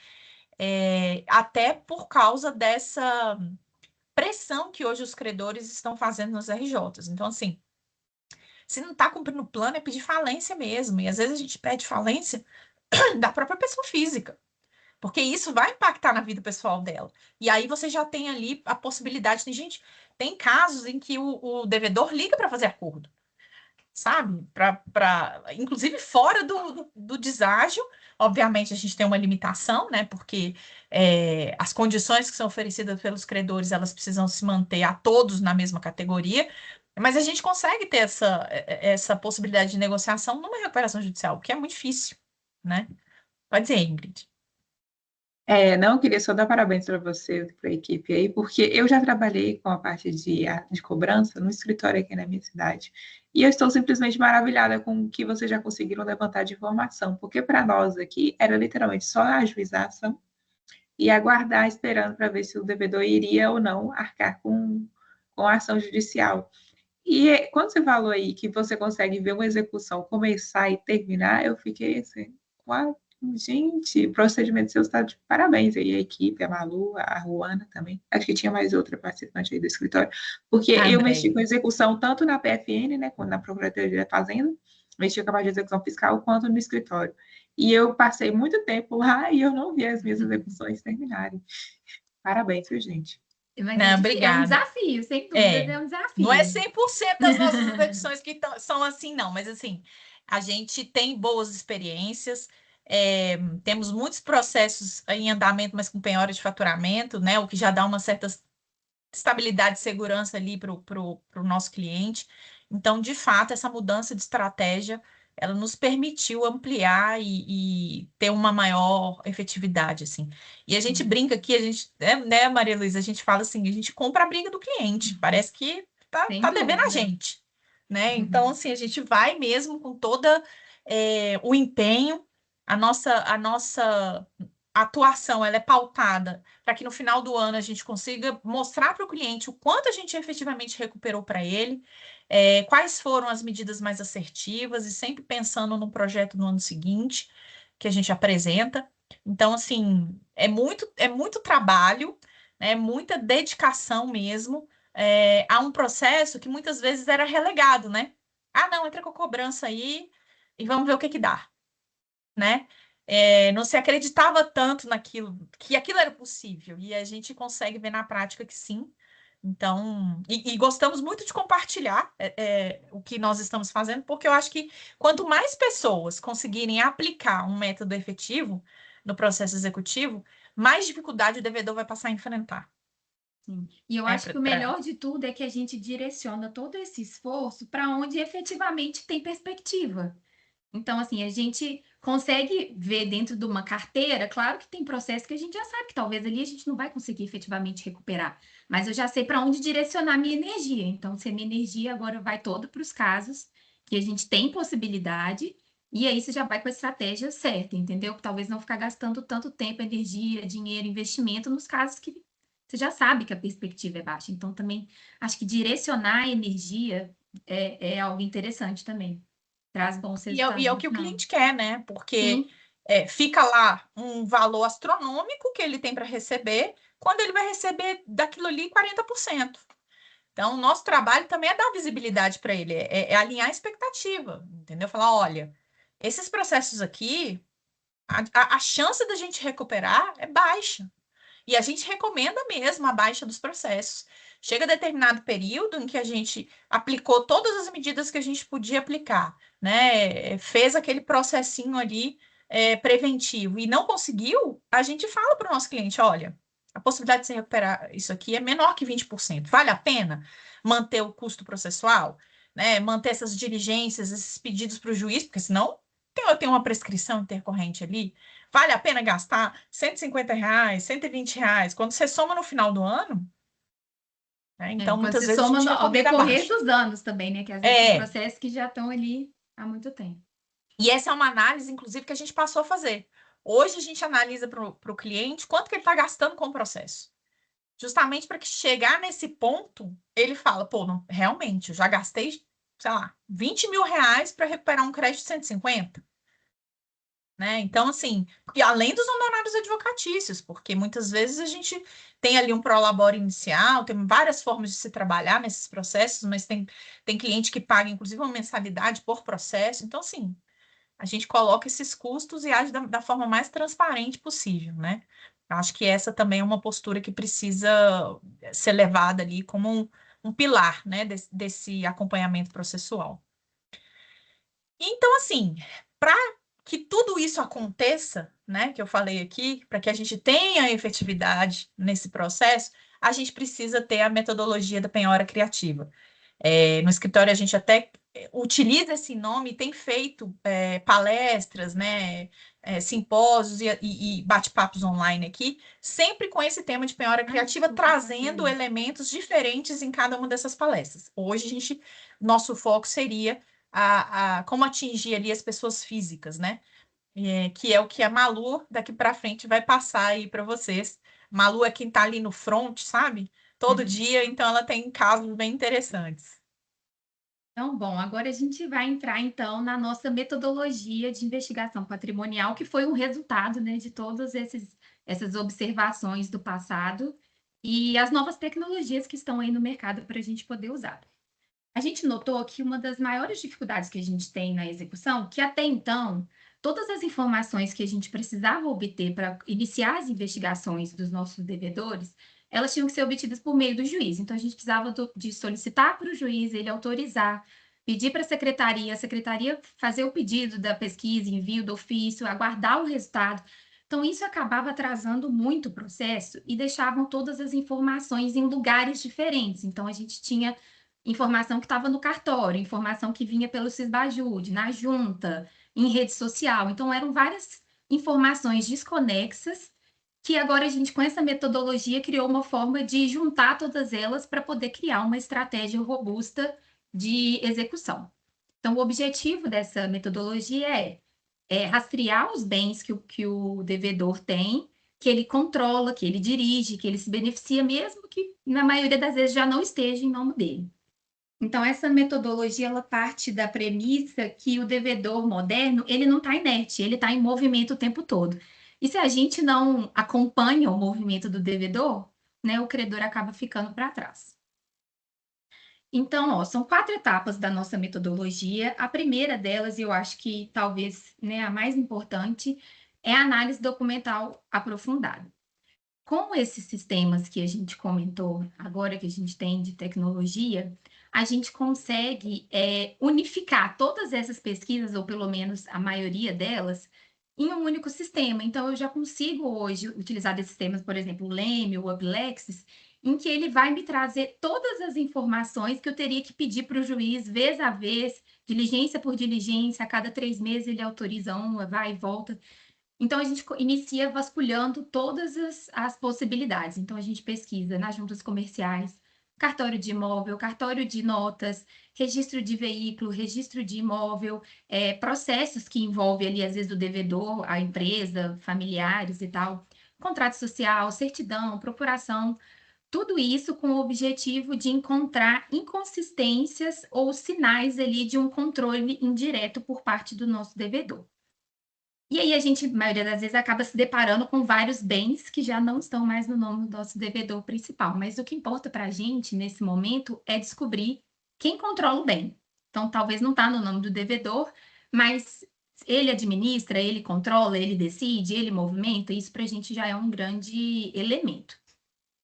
Até por causa dessa pressão que hoje os credores estão fazendo nos RJs. Então, assim, se não está cumprindo o plano, é pedir falência mesmo. E às vezes a gente pede falência da própria pessoa física, porque isso vai impactar na vida pessoal dela. E aí você já tem ali a possibilidade. Tem casos em que o devedor liga para fazer acordo, sabe? Inclusive fora do deságio. Obviamente, a gente tem uma limitação, né? Porque as condições que são oferecidas pelos credores, elas precisam se manter a todos na mesma categoria, mas a gente consegue ter essa possibilidade de negociação numa recuperação judicial, que é muito difícil, né? Pode dizer, Ingrid. Não, queria só dar parabéns para você, para a equipe aí, porque eu já trabalhei com a parte de cobrança no escritório aqui na minha cidade. E eu estou simplesmente maravilhada com o que vocês já conseguiram levantar de informação, porque para nós aqui era literalmente só ajuizar a ação e aguardar, esperando para ver se o devedor iria ou não arcar com a ação judicial. E quando você falou aí que você consegue ver uma execução começar e terminar, eu fiquei assim, uau, gente, procedimento seu está de parabéns aí, a equipe, a Malu, a Ruana também. Acho que tinha mais outra participante aí do escritório, porque eu mexi com execução tanto na PFN, né, quanto na Procuradoria da Fazenda, mexi com a parte de execução fiscal, quanto no escritório. E eu passei muito tempo lá e eu não vi as minhas execuções terminarem. Parabéns, viu, gente? Mas Não, é um obrigada. desafio, sem dúvida, é um desafio. Não é 100% das nossas execuções que são assim, não, mas assim, a gente tem boas experiências, temos muitos processos em andamento, mas com penhora de faturamento, né? O que já dá uma certa estabilidade e segurança ali para o nosso cliente. Então, de fato, essa mudança de estratégia, ela nos permitiu ampliar e ter uma maior efetividade, assim. E a gente brinca aqui, a gente, né, Maria Luísa, a gente fala assim, a gente compra a briga do cliente, parece que tá devendo a gente, né? Então, assim, a gente vai mesmo com toda o empenho, a nossa atuação, ela é pautada para que no final do ano a gente consiga mostrar para o cliente o quanto a gente efetivamente recuperou para ele, quais foram as medidas mais assertivas e sempre pensando no projeto no ano seguinte que a gente apresenta. Então, assim, é muito trabalho, é muita dedicação mesmo, a um processo que muitas vezes era relegado, né? Ah, não, entra com a cobrança aí e vamos ver o que que dá, né? Não se acreditava tanto naquilo, que aquilo era possível, e a gente consegue ver na prática que sim. Então, e gostamos muito de compartilhar o que nós estamos fazendo, porque eu acho que quanto mais pessoas conseguirem aplicar um método efetivo no processo executivo, mais dificuldade o devedor vai passar a enfrentar. Sim. E eu Né? acho que o melhor de tudo é que a gente direciona todo esse esforço para onde efetivamente tem perspectiva. Então, assim, a gente consegue ver dentro de uma carteira, claro que tem processo que a gente já sabe que talvez ali a gente não vai conseguir efetivamente recuperar, mas eu já sei para onde direcionar minha energia. Então, se a minha energia agora vai toda para os casos que a gente tem possibilidade, e aí você já vai com a estratégia certa, entendeu? Talvez não ficar gastando tanto tempo, energia, dinheiro, investimento nos casos que você já sabe que a perspectiva é baixa. Então, também acho que direcionar a energia é algo interessante também. Traz bons E resultados é o no que o final. cliente quer, né? Porque Sim, fica lá um valor astronômico que ele tem para receber, quando ele vai receber daquilo ali 40%. Então, o nosso trabalho também é dar visibilidade para ele, é alinhar a expectativa, entendeu? Falar, olha, esses processos aqui, a chance da gente recuperar é baixa. E a gente recomenda mesmo a baixa dos processos. Chega determinado período em que a gente aplicou todas as medidas que a gente podia aplicar, né? Fez aquele processinho ali preventivo e não conseguiu, a gente fala para o nosso cliente: olha, a possibilidade de você recuperar isso aqui é menor que 20%. Vale a pena manter o custo processual, né? Manter essas diligências, esses pedidos para o juiz, porque senão eu tenho uma prescrição intercorrente ali. Vale a pena gastar R$ 150, R$ 120, quando você soma no final do ano, né? Então, quando muitas se vezes a soma gente ao recomenda decorrer abaixo. dos anos também, né? Que às vezes tem É, processos que já estão ali há muito tempo. e essa é uma análise, inclusive, que a gente passou a fazer. Hoje a gente analisa para o cliente quanto que ele está gastando com o processo. Justamente para que chegar nesse ponto, ele fala, pô, não, realmente, eu já gastei, sei lá, R$ 20.000 para recuperar um crédito de 150. Né? Então, assim, e além dos honorários advocatícios, porque muitas vezes a gente tem ali um prolabore inicial, tem várias formas de se trabalhar nesses processos, mas tem cliente que paga, inclusive, uma mensalidade por processo. Então, assim, a gente coloca esses custos e age da forma mais transparente possível, né? Acho que essa também é uma postura que precisa ser levada ali como um pilar, né, desse acompanhamento processual. Então, assim, para que tudo isso aconteça, né, que eu falei aqui, para que a gente tenha efetividade nesse processo, a gente precisa ter a metodologia da penhora criativa. No escritório, a gente até utiliza esse nome e tem feito palestras, né, simpósios e bate-papos online aqui, sempre com esse tema de penhora criativa, trazendo elementos diferentes em cada uma dessas palestras. Hoje, nosso foco seria como atingir ali as pessoas físicas, né? Que é o que a Malu daqui para frente vai passar aí para vocês. Malu é quem está ali no front, sabe? Todo dia, então ela tem casos bem interessantes. Então, bom, agora a gente vai entrar, então, na nossa metodologia de investigação patrimonial, que foi um resultado, né, de todas essas observações do passado e as novas tecnologias que estão aí no mercado para a gente poder usar. A gente notou que uma das maiores dificuldades que a gente tem na execução, que até então, todas as informações que a gente precisava obter para iniciar as investigações dos nossos devedores, elas tinham que ser obtidas por meio do juiz. Então, a gente precisava de solicitar para o juiz, ele autorizar, pedir para a secretaria fazer o pedido da pesquisa, envio do ofício, aguardar o resultado. Então, isso acabava atrasando muito o processo e deixavam todas as informações em lugares diferentes. Então, a gente tinha informação que estava no cartório, informação que vinha pelo Sisbajude, na junta, em rede social. Então, eram várias informações desconexas que agora a gente, com essa metodologia, criou uma forma de juntar todas elas para poder criar uma estratégia robusta de execução. Então, o objetivo dessa metodologia é rastrear os bens que o devedor tem, que ele controla, que ele dirige, que ele se beneficia, mesmo que na maioria das vezes já não esteja em nome dele. Então, essa metodologia ela parte da premissa que o devedor moderno ele não está inerte, ele está em movimento o tempo todo. E se a gente não acompanha o movimento do devedor, né, o credor acaba ficando para trás. Então, ó, são 4 etapas da nossa metodologia. A primeira delas, e eu acho que talvez, né, a mais importante, é a análise documental aprofundada. Com esses sistemas que a gente comentou agora, que a gente tem de tecnologia, a gente consegue unificar todas essas pesquisas, ou pelo menos a maioria delas, em um único sistema. Então, eu já consigo hoje utilizar desses sistemas, por exemplo, o Leme, o Ablexis, em que ele vai me trazer todas as informações que eu teria que pedir para o juiz, vez a vez, diligência por diligência, a cada 3 meses ele autoriza uma, vai e volta. Então, a gente inicia vasculhando todas as possibilidades. Então, a gente pesquisa nas juntas comerciais, cartório de imóvel, cartório de notas, registro de veículo, registro de imóvel, processos que envolvem ali, às vezes, o devedor, a empresa, familiares e tal, contrato social, certidão, procuração, tudo isso com o objetivo de encontrar inconsistências ou sinais ali de um controle indireto por parte do nosso devedor. E aí a gente, na maioria das vezes, acaba se deparando com vários bens que já não estão mais no nome do nosso devedor principal. Mas o que importa para a gente, nesse momento, é descobrir quem controla o bem. Então, talvez não está no nome do devedor, mas ele administra, ele controla, ele decide, ele movimenta, isso para a gente já é um grande elemento.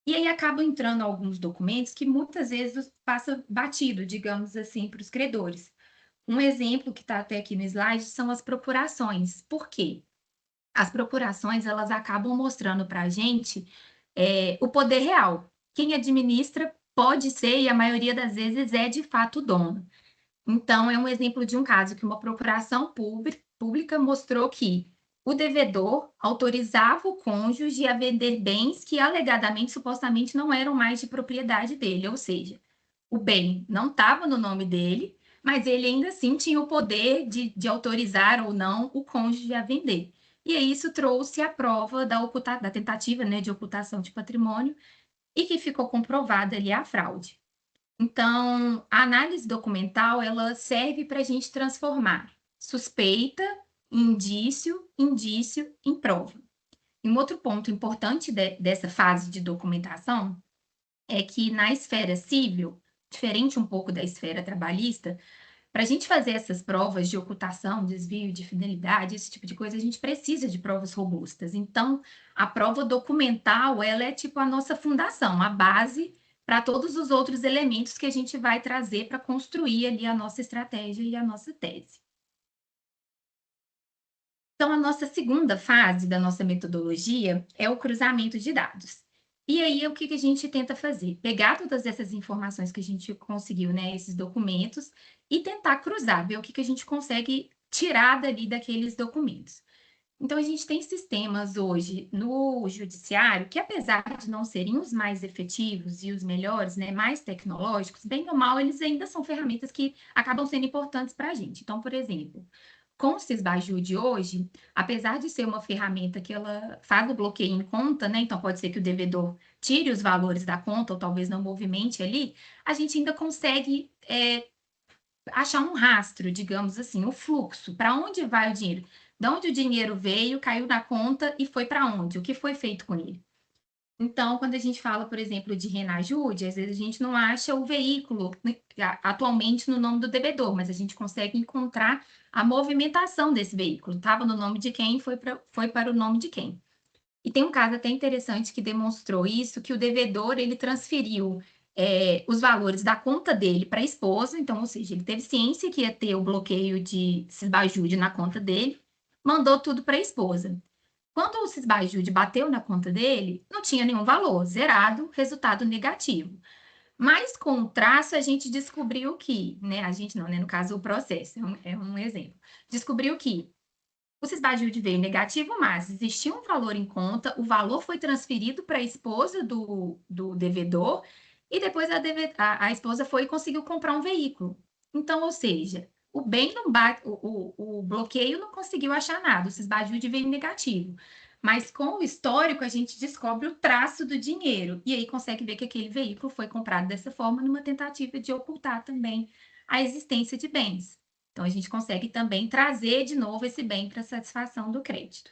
E aí acabam entrando alguns documentos que muitas vezes passa batido, digamos assim, para os credores. Um exemplo que está até aqui no slide são as procurações. Por quê? As procurações, elas acabam mostrando para a gente o poder real. Quem administra pode ser, e a maioria das vezes é de fato o dono. Então, é um exemplo de um caso que uma procuração pública mostrou que o devedor autorizava o cônjuge a vender bens que alegadamente, supostamente, não eram mais de propriedade dele, ou seja, o bem não estava no nome dele, mas ele ainda assim tinha o poder de autorizar ou não o cônjuge a vender. E aí isso trouxe a prova da tentativa, né, de ocultação de patrimônio e que ficou comprovada ali a fraude. Então, a análise documental, ela serve para a gente transformar suspeita, indício, indício em prova. E um outro ponto importante dessa fase de documentação é que na esfera civil, diferente um pouco da esfera trabalhista, para a gente fazer essas provas de ocultação, desvio de fidelidade, esse tipo de coisa, a gente precisa de provas robustas. Então, a prova documental, ela é tipo a nossa fundação, a base para todos os outros elementos que a gente vai trazer para construir ali a nossa estratégia e a nossa tese. Então, a nossa segunda fase da nossa metodologia é o cruzamento de dados. E aí, o que a gente tenta fazer? Pegar todas essas informações que a gente conseguiu, né, esses documentos, e tentar cruzar, ver o que a gente consegue tirar dali daqueles documentos. Então, a gente tem sistemas hoje no judiciário que, apesar de não serem os mais efetivos e os melhores, né, mais tecnológicos, bem ou mal, eles ainda são ferramentas que acabam sendo importantes para a gente. Então, por exemplo, com o Sisbajude hoje, apesar de ser uma ferramenta que ela faz o bloqueio em conta, né? Então pode ser que o devedor tire os valores da conta ou talvez não movimente ali, a gente ainda consegue achar um rastro, digamos assim, o fluxo, para onde vai o dinheiro, de onde o dinheiro veio, caiu na conta e foi para onde, o que foi feito com ele. Então, quando a gente fala, por exemplo, de Renajude, às vezes a gente não acha o veículo, né, atualmente no nome do devedor, mas a gente consegue encontrar a movimentação desse veículo. Estava no nome de quem, foi para o nome de quem. E tem um caso até interessante que demonstrou isso, que o devedor, ele transferiu os valores da conta dele para a esposa, então, ou seja, ele teve ciência que ia ter o bloqueio de Sisbajude na conta dele, mandou tudo para a esposa. Quando o Sisbajude bateu na conta dele, não tinha nenhum valor, zerado, resultado negativo. Mas com o traço a gente descobriu que, né, a gente não, né, no caso o processo, é um exemplo, descobriu que o Sisbajude veio negativo, mas existia um valor em conta, o valor foi transferido para a esposa do devedor, e depois a esposa foi e conseguiu comprar um veículo. Então, ou seja, o bem não bate, o bloqueio não conseguiu achar nada, o Sisbajude veio negativo. Mas com o histórico, a gente descobre o traço do dinheiro, e aí consegue ver que aquele veículo foi comprado dessa forma, numa tentativa de ocultar também a existência de bens. Então, a gente consegue também trazer de novo esse bem para satisfação do crédito.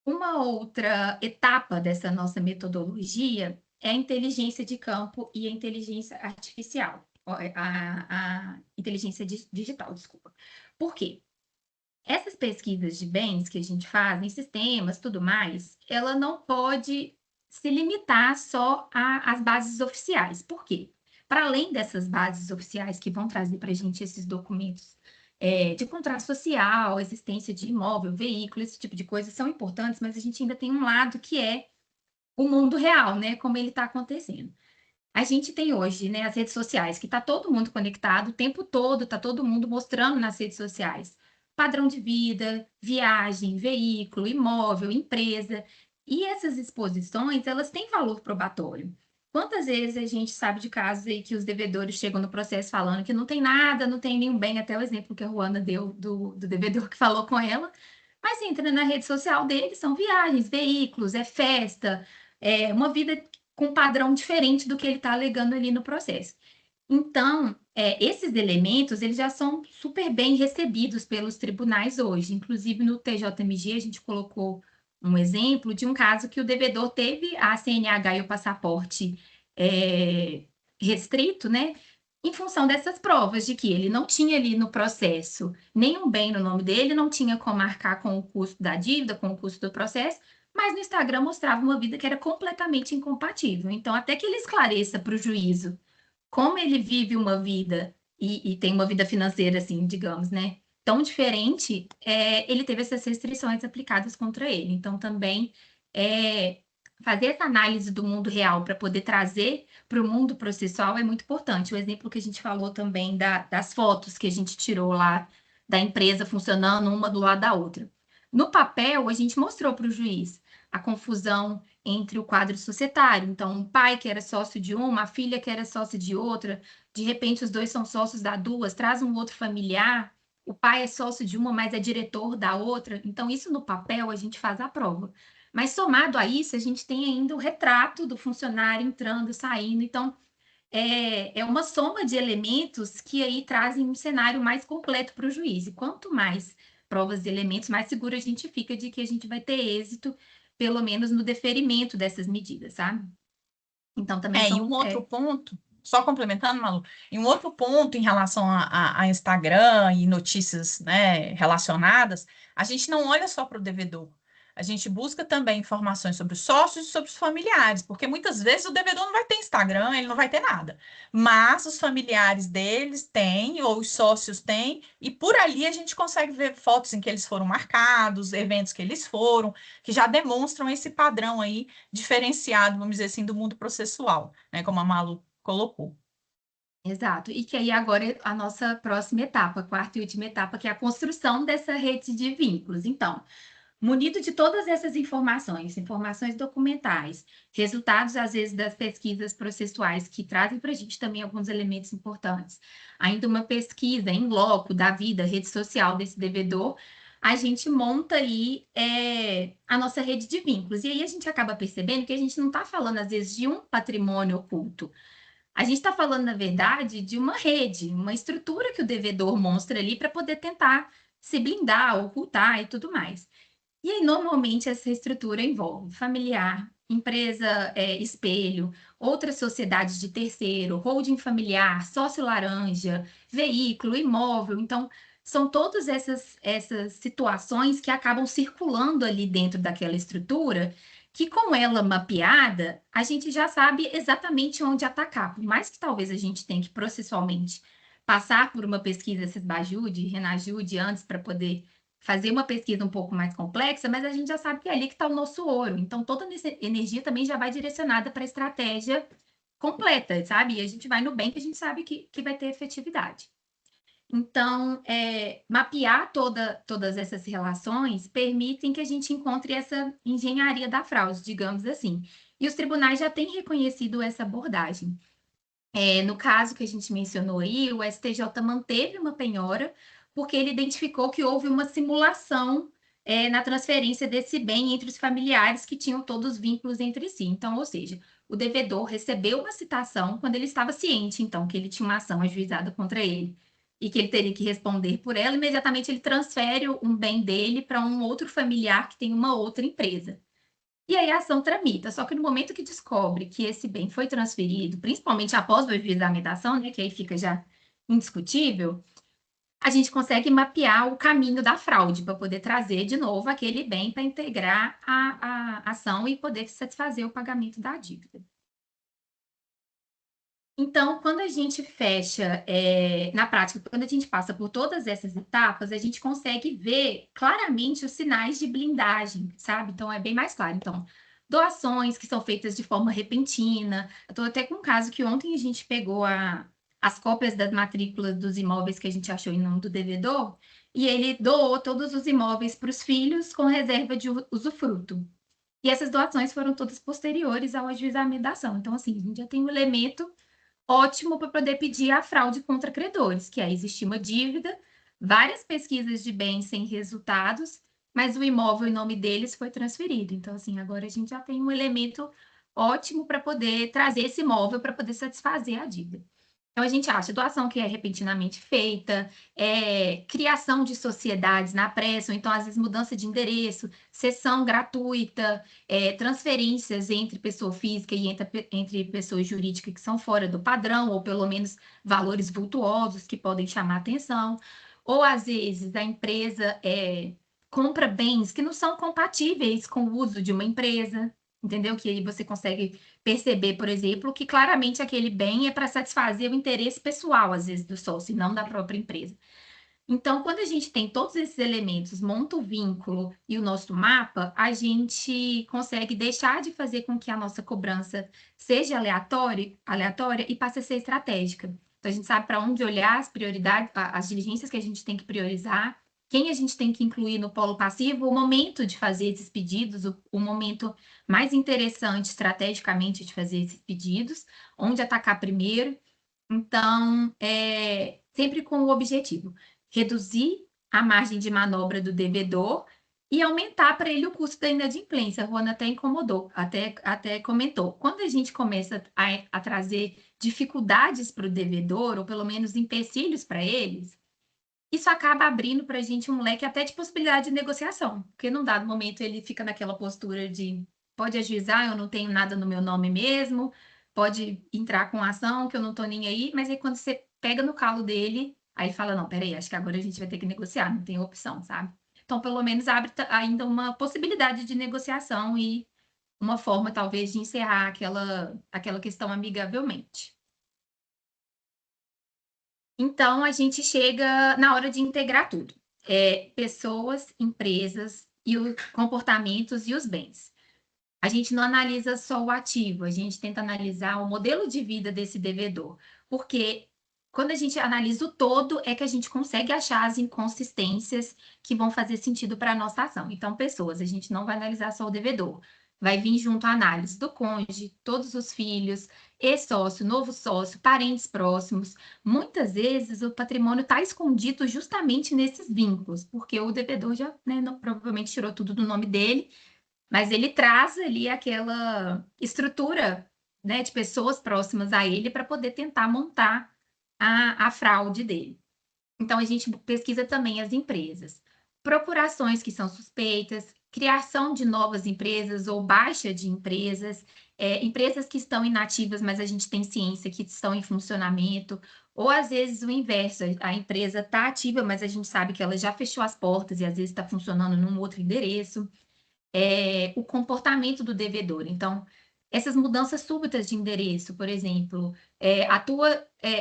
Uma outra etapa dessa nossa metodologia é a inteligência de campo e a inteligência artificial, a inteligência digital, desculpa. Por quê? Essas pesquisas de bens que a gente faz em sistemas, tudo mais, ela não pode se limitar só às bases oficiais. Por quê? Para além dessas bases oficiais que vão trazer para a gente esses documentos de contrato social, existência de imóvel, veículo, esse tipo de coisa, são importantes, mas a gente ainda tem um lado que é o mundo real, né? Como ele está acontecendo. A gente tem hoje, né, as redes sociais, que está todo mundo conectado o tempo todo, está todo mundo mostrando nas redes sociais padrão de vida, viagem, veículo, imóvel, empresa. E essas exposições, elas têm valor probatório. Quantas vezes a gente sabe de casos aí que os devedores chegam no processo falando que não tem nada, não tem nenhum bem, até o exemplo que a Ruana deu do devedor que falou com ela, mas entra na rede social dele, são viagens, veículos, é festa, é uma vida com um padrão diferente do que ele está alegando ali no processo. Então, esses elementos, eles já são super bem recebidos pelos tribunais hoje. Inclusive, no TJMG, a gente colocou um exemplo de um caso que o devedor teve a CNH e o passaporte restrito, né? Em função dessas provas de que ele não tinha ali no processo nenhum bem no nome dele, não tinha como marcar com o custo da dívida, com o custo do processo, mas no Instagram mostrava uma vida que era completamente incompatível. Então, até que ele esclareça para o juízo como ele vive uma vida e tem uma vida financeira, assim, digamos, né? Tão diferente, ele teve essas restrições aplicadas contra ele. Então, também fazer essa análise do mundo real para poder trazer para o mundo processual é muito importante. O exemplo que a gente falou também das fotos que a gente tirou lá da empresa funcionando uma do lado da outra. No papel, a gente mostrou para o juiz a confusão entre o quadro societário. Então, um pai que era sócio de uma, a filha que era sócia de outra, de repente os dois são sócios da duas, traz um outro familiar, o pai é sócio de uma, mas é diretor da outra. Então, isso no papel a gente faz a prova. Mas somado a isso, a gente tem ainda o retrato do funcionário entrando, saindo. Então, é uma soma de elementos que aí trazem um cenário mais completo para o juiz. E quanto mais provas e elementos, mais seguro a gente fica de que a gente vai ter êxito, pelo menos no deferimento dessas medidas, sabe? Então, também E são. um outro ponto, só complementando, Malu, e um outro ponto em relação a Instagram e notícias, né, relacionadas, a gente não olha só para o devedor. A gente busca também informações sobre os sócios e sobre os familiares, porque muitas vezes o devedor não vai ter Instagram, ele não vai ter nada. Mas os familiares deles têm, ou os sócios têm, e por ali a gente consegue ver fotos em que eles foram marcados, eventos que eles foram, que já demonstram esse padrão aí diferenciado, vamos dizer assim, do mundo processual, né? Como a Malu colocou. Exato. E que aí agora é a nossa próxima etapa, a quarta e última etapa, que é a construção dessa rede de vínculos. Então, munido de todas essas informações, informações documentais, resultados, às vezes, das pesquisas processuais, que trazem para a gente também alguns elementos importantes, ainda uma pesquisa em loco da vida, rede social desse devedor, a gente monta aí a nossa rede de vínculos. E aí a gente acaba percebendo que a gente não está falando, às vezes, de um patrimônio oculto. A gente está falando, na verdade, de uma rede, uma estrutura que o devedor mostra ali para poder tentar se blindar, ocultar e tudo mais. E aí, normalmente, essa estrutura envolve familiar, empresa espelho, outras sociedades de terceiro, holding familiar, sócio laranja, veículo, imóvel. Então, são todas essas situações que acabam circulando ali dentro daquela estrutura, que com ela mapeada, a gente já sabe exatamente onde atacar. Por mais que talvez a gente tenha que processualmente passar por uma pesquisa SESBAJUDE, RENAJUDE antes para poder fazer uma pesquisa um pouco mais complexa, mas a gente já sabe que é ali que está o nosso ouro. Então, toda essa energia também já vai direcionada para a estratégia completa, sabe? E a gente vai no bem que a gente sabe que vai ter efetividade. Então, mapear todas essas relações permitem que a gente encontre essa engenharia da fraude, digamos assim. E os tribunais já têm reconhecido essa abordagem. No caso que a gente mencionou aí, o STJ manteve uma penhora porque ele identificou que houve uma simulação na transferência desse bem entre os familiares que tinham todos os vínculos entre si. Então, ou seja, o devedor recebeu uma citação quando ele estava ciente, então, que ele tinha uma ação ajuizada contra ele e que ele teria que responder por ela, imediatamente ele transfere um bem dele para um outro familiar que tem uma outra empresa. E aí a ação tramita. Só que no momento que descobre que esse bem foi transferido, principalmente após o ajuizamento da ação, né, que aí fica já indiscutível, a gente consegue mapear o caminho da fraude para poder trazer de novo aquele bem para integrar a ação e poder satisfazer o pagamento da dívida. Então, quando a gente fecha, na prática, quando a gente passa por todas essas etapas, a gente consegue ver claramente os sinais de blindagem, sabe? Então, é bem mais claro. Então, doações que são feitas de forma repentina. Eu estou até com um caso que ontem a gente pegou as cópias das matrículas dos imóveis que a gente achou em nome do devedor, e ele doou todos os imóveis para os filhos com reserva de usufruto. E essas doações foram todas posteriores ao ajuizamento da ação. Então, assim, a gente já tem um elemento ótimo para poder pedir a fraude contra credores, que é existir uma dívida, várias pesquisas de bens sem resultados, mas o imóvel em nome deles foi transferido. Então, assim, agora a gente já tem um elemento ótimo para poder trazer esse imóvel para poder satisfazer a dívida. Então, a gente acha doação que é repentinamente feita, criação de sociedades na pressa, ou então, às vezes, mudança de endereço, cessão gratuita, transferências entre pessoa física e entre pessoa jurídica que são fora do padrão, ou pelo menos valores vultuosos que podem chamar atenção. Ou, às vezes, a empresa compra bens que não são compatíveis com o uso de uma empresa, entendeu? Que aí você consegue perceber, por exemplo, que claramente aquele bem é para satisfazer o interesse pessoal, às vezes, do sócio, e não da própria empresa. Então, quando a gente tem todos esses elementos, monta o vínculo e o nosso mapa, a gente consegue deixar de fazer com que a nossa cobrança seja aleatória e passe a ser estratégica. Então, a gente sabe para onde olhar, as prioridades, as diligências que a gente tem que priorizar, quem a gente tem que incluir no polo passivo, o momento de fazer esses pedidos, o momento mais interessante estrategicamente de fazer esses pedidos, onde atacar primeiro. Então, sempre com o objetivo reduzir a margem de manobra do devedor e aumentar para ele o custo da inadimplência. A Ruana até incomodou, até comentou. Quando a gente começa a trazer dificuldades para o devedor, ou pelo menos empecilhos para eles, isso acaba abrindo para a gente um leque até de possibilidade de negociação, porque num dado momento ele fica naquela postura de pode ajuizar, eu não tenho nada no meu nome mesmo, pode entrar com ação que eu não estou nem aí, mas aí quando você pega no calo dele, aí ele fala, não, peraí, acho que agora a gente vai ter que negociar, não tem opção, sabe? Então, pelo menos abre ainda uma possibilidade de negociação e uma forma, talvez, de encerrar aquela questão amigavelmente. Então, a gente chega na hora de integrar tudo. Pessoas, empresas, e os comportamentos e os bens. A gente não analisa só o ativo, a gente tenta analisar o modelo de vida desse devedor, porque quando a gente analisa o todo, é que a gente consegue achar as inconsistências que vão fazer sentido para a nossa ação. Então, pessoas, a gente não vai analisar só o devedor, vai vir junto a análise do cônjuge, todos os filhos, ex-sócio, novo sócio, parentes próximos. Muitas vezes o patrimônio está escondido justamente nesses vínculos, porque o devedor já, né, provavelmente tirou tudo do nome dele, mas ele traz ali aquela estrutura, né, de pessoas próximas a ele para poder tentar montar a fraude dele. Então, a gente pesquisa também as empresas. Procurações que são suspeitas, criação de novas empresas ou baixa de empresas, empresas que estão inativas, mas a gente tem ciência que estão em funcionamento, ou às vezes o inverso, a empresa está ativa, mas a gente sabe que ela já fechou as portas e às vezes está funcionando num outro endereço. O comportamento do devedor. Então, essas mudanças súbitas de endereço, por exemplo,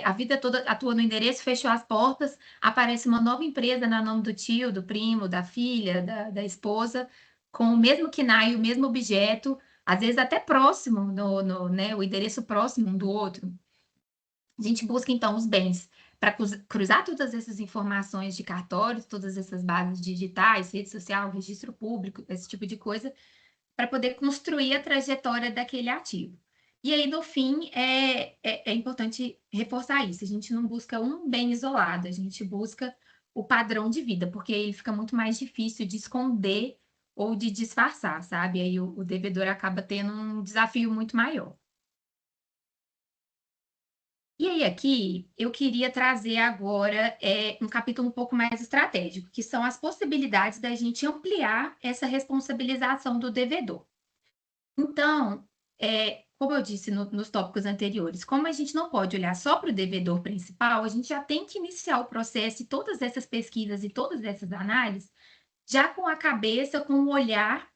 a vida toda atua no endereço, fechou as portas, aparece uma nova empresa na nome do tio, do primo, da filha, da esposa, com o mesmo KNAI, o mesmo objeto, às vezes até próximo, né, o endereço próximo um do outro. A gente busca, então, os bens para cruzar todas essas informações de cartórios, todas essas bases digitais, rede social, registro público, esse tipo de coisa, para poder construir a trajetória daquele ativo. E aí, no fim, é importante reforçar isso. A gente não busca um bem isolado, a gente busca o padrão de vida, porque aí fica muito mais difícil de esconder ou de disfarçar, sabe? Aí o devedor acaba tendo um desafio muito maior. E aí, aqui, eu queria trazer agora um capítulo um pouco mais estratégico, que são as possibilidades da gente ampliar essa responsabilização do devedor. Então, como eu disse nos tópicos anteriores, como a gente não pode olhar só para o devedor principal, a gente já tem que iniciar o processo e todas essas pesquisas e todas essas análises já com a cabeça, com o olhar,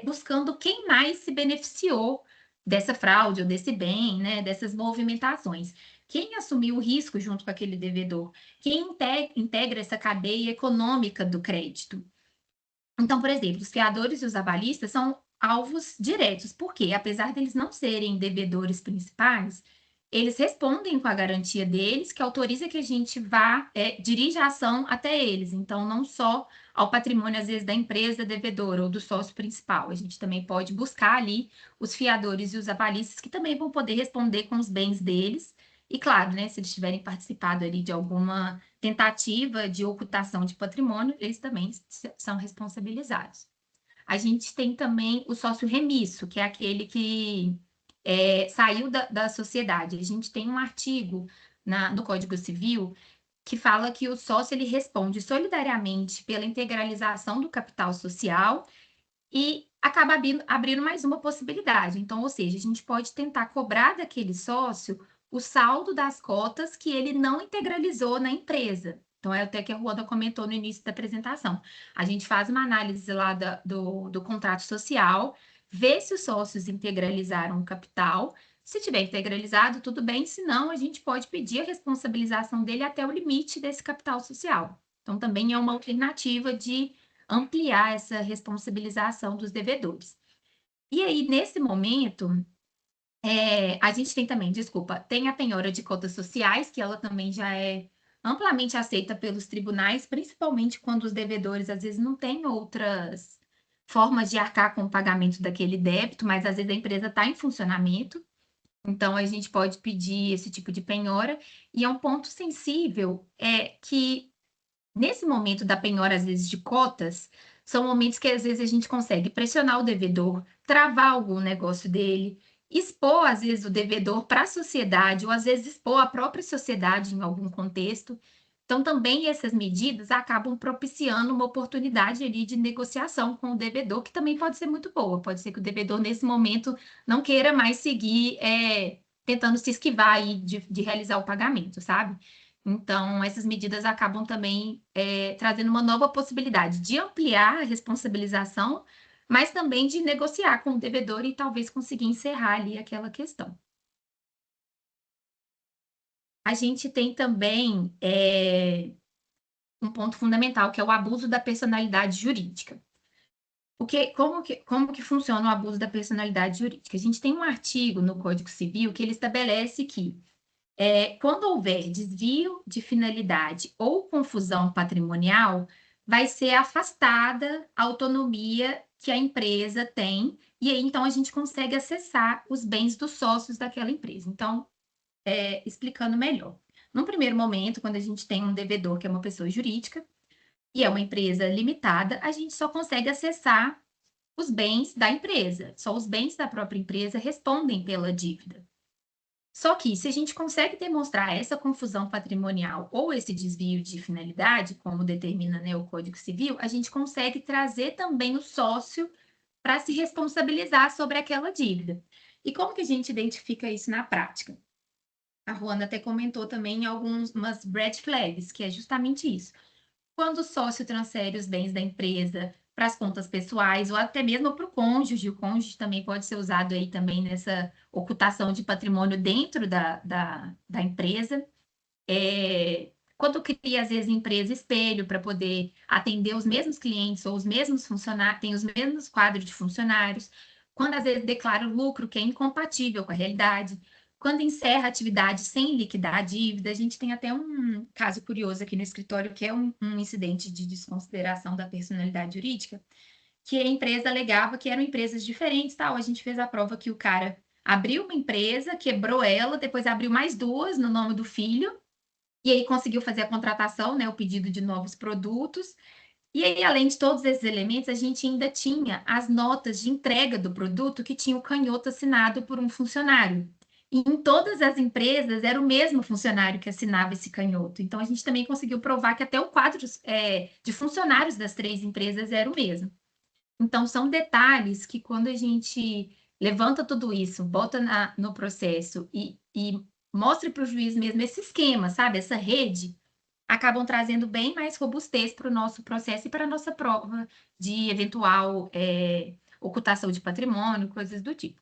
buscando quem mais se beneficiou dessa fraude ou desse bem, né, dessas movimentações. Quem assumiu o risco junto com aquele devedor? Quem integra essa cadeia econômica do crédito? Então, por exemplo, os fiadores e os avalistas são alvos diretos, porque, apesar deles não serem devedores principais, eles respondem com a garantia deles, que autoriza que a gente vá, dirija a ação até eles. Então, não só ao patrimônio, às vezes, da empresa devedora ou do sócio principal. A gente também pode buscar ali os fiadores e os avalistas, que também vão poder responder com os bens deles. E, claro, né, se eles tiverem participado ali de alguma tentativa de ocultação de patrimônio, eles também são responsabilizados. A gente tem também o sócio remisso, que é aquele que saiu da sociedade. A gente tem um artigo no Código Civil que fala que o sócio ele responde solidariamente pela integralização do capital social e acaba abrindo mais uma possibilidade. Então, ou seja, a gente pode tentar cobrar daquele sócio o saldo das cotas que ele não integralizou na empresa. Então, é até que a Ruanda comentou no início da apresentação. A gente faz uma análise lá do contrato social, vê se os sócios integralizaram o capital. Se tiver integralizado, tudo bem, senão a gente pode pedir a responsabilização dele até o limite desse capital social. Então, também é uma alternativa de ampliar essa responsabilização dos devedores. E aí, nesse momento, a gente tem também, desculpa, tem a penhora de cotas sociais, que ela também já é amplamente aceita pelos tribunais, principalmente quando os devedores às vezes não têm outras formas de arcar com o pagamento daquele débito, mas às vezes a empresa está em funcionamento, então a gente pode pedir esse tipo de penhora, e é um ponto sensível que nesse momento da penhora, às vezes, de cotas, são momentos que, às vezes, a gente consegue pressionar o devedor, travar algum negócio dele, expor, às vezes, o devedor para a sociedade, ou, às vezes, expor a própria sociedade em algum contexto. Então, também essas medidas acabam propiciando uma oportunidade ali de negociação com o devedor, que também pode ser muito boa. Pode ser que o devedor, nesse momento, não queira mais seguir tentando se esquivar aí de realizar o pagamento, sabe? Então, essas medidas acabam também trazendo uma nova possibilidade de ampliar a responsabilização, mas também de negociar com o devedor e talvez conseguir encerrar ali aquela questão. A gente tem também um ponto fundamental, que é o abuso da personalidade jurídica. Como que funciona o abuso da personalidade jurídica? A gente tem um artigo no Código Civil que ele estabelece que quando houver desvio de finalidade ou confusão patrimonial, vai ser afastada a autonomia que a empresa tem, e aí então a gente consegue acessar os bens dos sócios daquela empresa. Então, explicando melhor. Num primeiro momento, quando a gente tem um devedor que é uma pessoa jurídica e é uma empresa limitada, a gente só consegue acessar os bens da empresa. Só os bens da própria empresa respondem pela dívida. Só que, se a gente consegue demonstrar essa confusão patrimonial ou esse desvio de finalidade, como determina, né, o Código Civil, a gente consegue trazer também o sócio para se responsabilizar sobre aquela dívida. E como que a gente identifica isso na prática? A Ruanda até comentou também umas red flags, que é justamente isso. Quando o sócio transfere os bens da empresa para as contas pessoais ou até mesmo para o cônjuge também pode ser usado aí também nessa ocultação de patrimônio dentro da empresa. Quando cria, às vezes, empresa espelho para poder atender os mesmos clientes ou os mesmos funcionários, tem os mesmos quadros de funcionários. Quando, às vezes, declara o lucro que é incompatível com a realidade. Quando encerra a atividade sem liquidar a dívida. A gente tem até um caso curioso aqui no escritório, que é um incidente de desconsideração da personalidade jurídica, que a empresa alegava que eram empresas diferentes, tal. A gente fez a prova que o cara abriu uma empresa, quebrou ela, depois abriu mais duas no nome do filho, e aí conseguiu fazer a contratação, né, o pedido de novos produtos. E aí, além de todos esses elementos, a gente ainda tinha as notas de entrega do produto que tinha o canhoto assinado por um funcionário. E em todas as empresas era o mesmo funcionário que assinava esse canhoto. Então, a gente também conseguiu provar que até o quadro de funcionários das três empresas era o mesmo. Então, são detalhes que, quando a gente levanta tudo isso, bota no processo e mostra para o juiz mesmo esse esquema, sabe? Essa rede, acabam trazendo bem mais robustez para o nosso processo e para a nossa prova de eventual ocultação de patrimônio, coisas do tipo.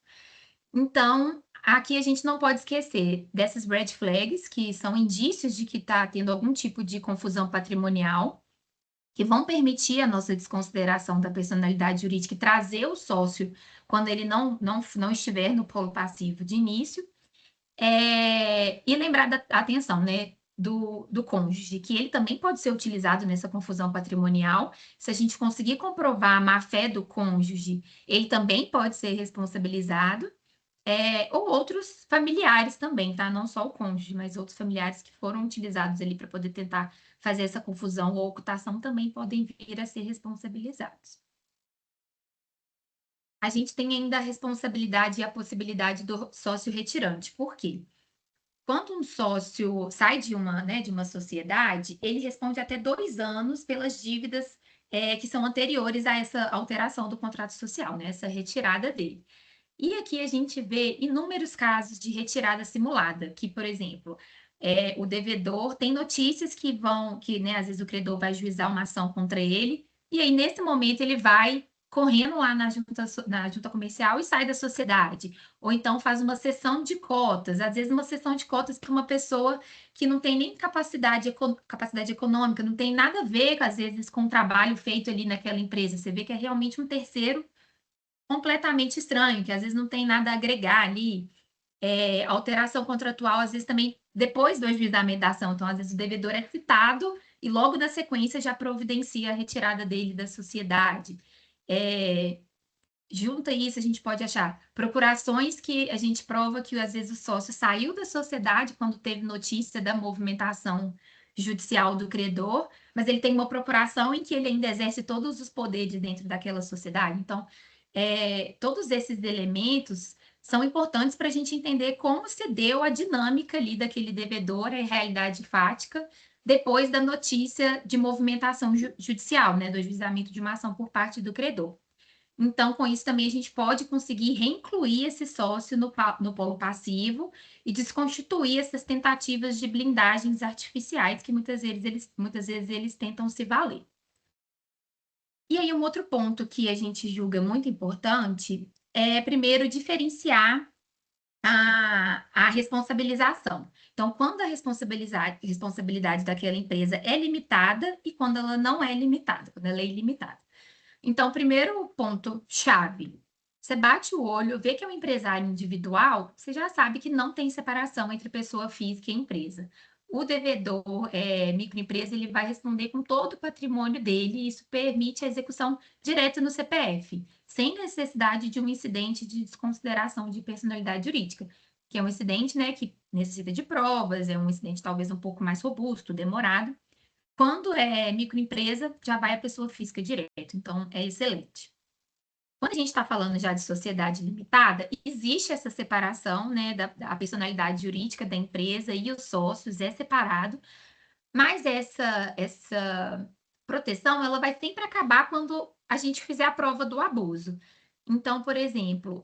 Então, aqui a gente não pode esquecer dessas red flags, que são indícios de que está tendo algum tipo de confusão patrimonial, que vão permitir a nossa desconsideração da personalidade jurídica e trazer o sócio quando ele não estiver no polo passivo de início. E lembrar da atenção, né, do cônjuge, que ele também pode ser utilizado nessa confusão patrimonial. Se a gente conseguir comprovar a má-fé do cônjuge, ele também pode ser responsabilizado. Ou outros familiares também, tá? Não só o cônjuge, mas outros familiares que foram utilizados ali para poder tentar fazer essa confusão ou ocultação também podem vir a ser responsabilizados. A gente tem ainda a responsabilidade e a possibilidade do sócio retirante. Por quê? Quando um sócio sai de uma sociedade, ele responde até 2 anos pelas dívidas que são anteriores a essa alteração do contrato social, né? Essa retirada dele. E aqui a gente vê inúmeros casos de retirada simulada, que, por exemplo, o devedor tem notícias que né, às vezes o credor vai ajuizar uma ação contra ele, e aí, nesse momento, ele vai correndo lá na junta comercial e sai da sociedade. Ou então faz uma cessão de cotas, às vezes uma cessão de cotas para uma pessoa que não tem nem capacidade econômica, não tem nada a ver, às vezes, com o trabalho feito ali naquela empresa. Você vê que é realmente um terceiro completamente estranho, que às vezes não tem nada a agregar ali. Alteração contratual, às vezes também depois do ajuizamento da ação. Então, às vezes o devedor é citado e logo na sequência já providencia a retirada dele da sociedade. Junta isso, a gente pode achar procurações que a gente prova que às vezes o sócio saiu da sociedade quando teve notícia da movimentação judicial do credor, mas ele tem uma procuração em que ele ainda exerce todos os poderes dentro daquela sociedade. Então, todos esses elementos são importantes para a gente entender como se deu a dinâmica ali daquele devedor, a realidade fática, depois da notícia de movimentação judicial, né, do ajuizamento de uma ação por parte do credor. Então, com isso também a gente pode conseguir reincluir esse sócio no polo passivo e desconstituir essas tentativas de blindagens artificiais que muitas vezes eles tentam se valer. E aí, um outro ponto que a gente julga muito importante é, primeiro, diferenciar a responsabilização. Então, quando a responsabilidade daquela empresa é limitada e quando ela não é limitada, quando ela é ilimitada. Então, primeiro ponto-chave, você bate o olho, vê que é um empresário individual, você já sabe que não tem separação entre pessoa física e empresa. O devedor, microempresa, ele vai responder com todo o patrimônio dele, e isso permite a execução direta no CPF, sem necessidade de um incidente de desconsideração de personalidade jurídica, que é um incidente, né, que necessita de provas, é um incidente talvez um pouco mais robusto, demorado. Quando é microempresa, já vai a pessoa física direto, então é excelente. Quando a gente está falando já de sociedade limitada, existe essa separação, né, da personalidade jurídica da empresa e os sócios, é separado, mas essa proteção, ela vai sempre acabar quando a gente fizer a prova do abuso. Então, por exemplo,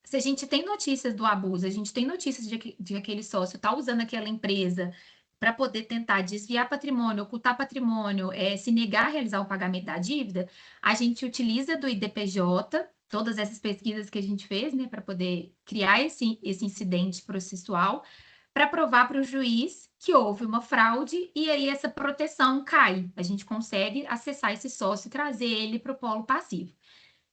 se a gente tem notícias do abuso, a gente tem notícias de que aquele sócio está usando aquela empresa para poder tentar desviar patrimônio, ocultar patrimônio, se negar a realizar o pagamento da dívida, a gente utiliza do IDPJ, todas essas pesquisas que a gente fez, né, para poder criar esse incidente processual, para provar para o juiz que houve uma fraude e aí essa proteção cai. A gente consegue acessar esse sócio e trazer ele para o polo passivo.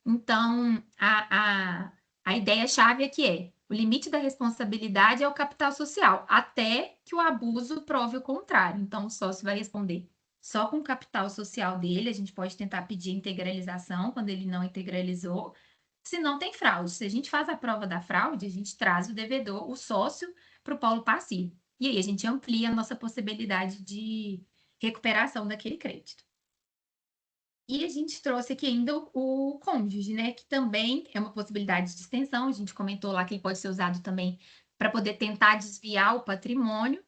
Então, a ideia-chave aqui é o limite da responsabilidade é o capital social, até que o abuso prove o contrário. Então, o sócio vai responder só com o capital social dele. A gente pode tentar pedir integralização quando ele não integralizou. Se não tem fraude, se a gente faz a prova da fraude, a gente traz o devedor, o sócio, para o polo passivo. E aí a gente amplia a nossa possibilidade de recuperação daquele crédito. E a gente trouxe aqui ainda o cônjuge, né? Que também é uma possibilidade de extensão. A gente comentou lá que ele pode ser usado também para poder tentar desviar o patrimônio.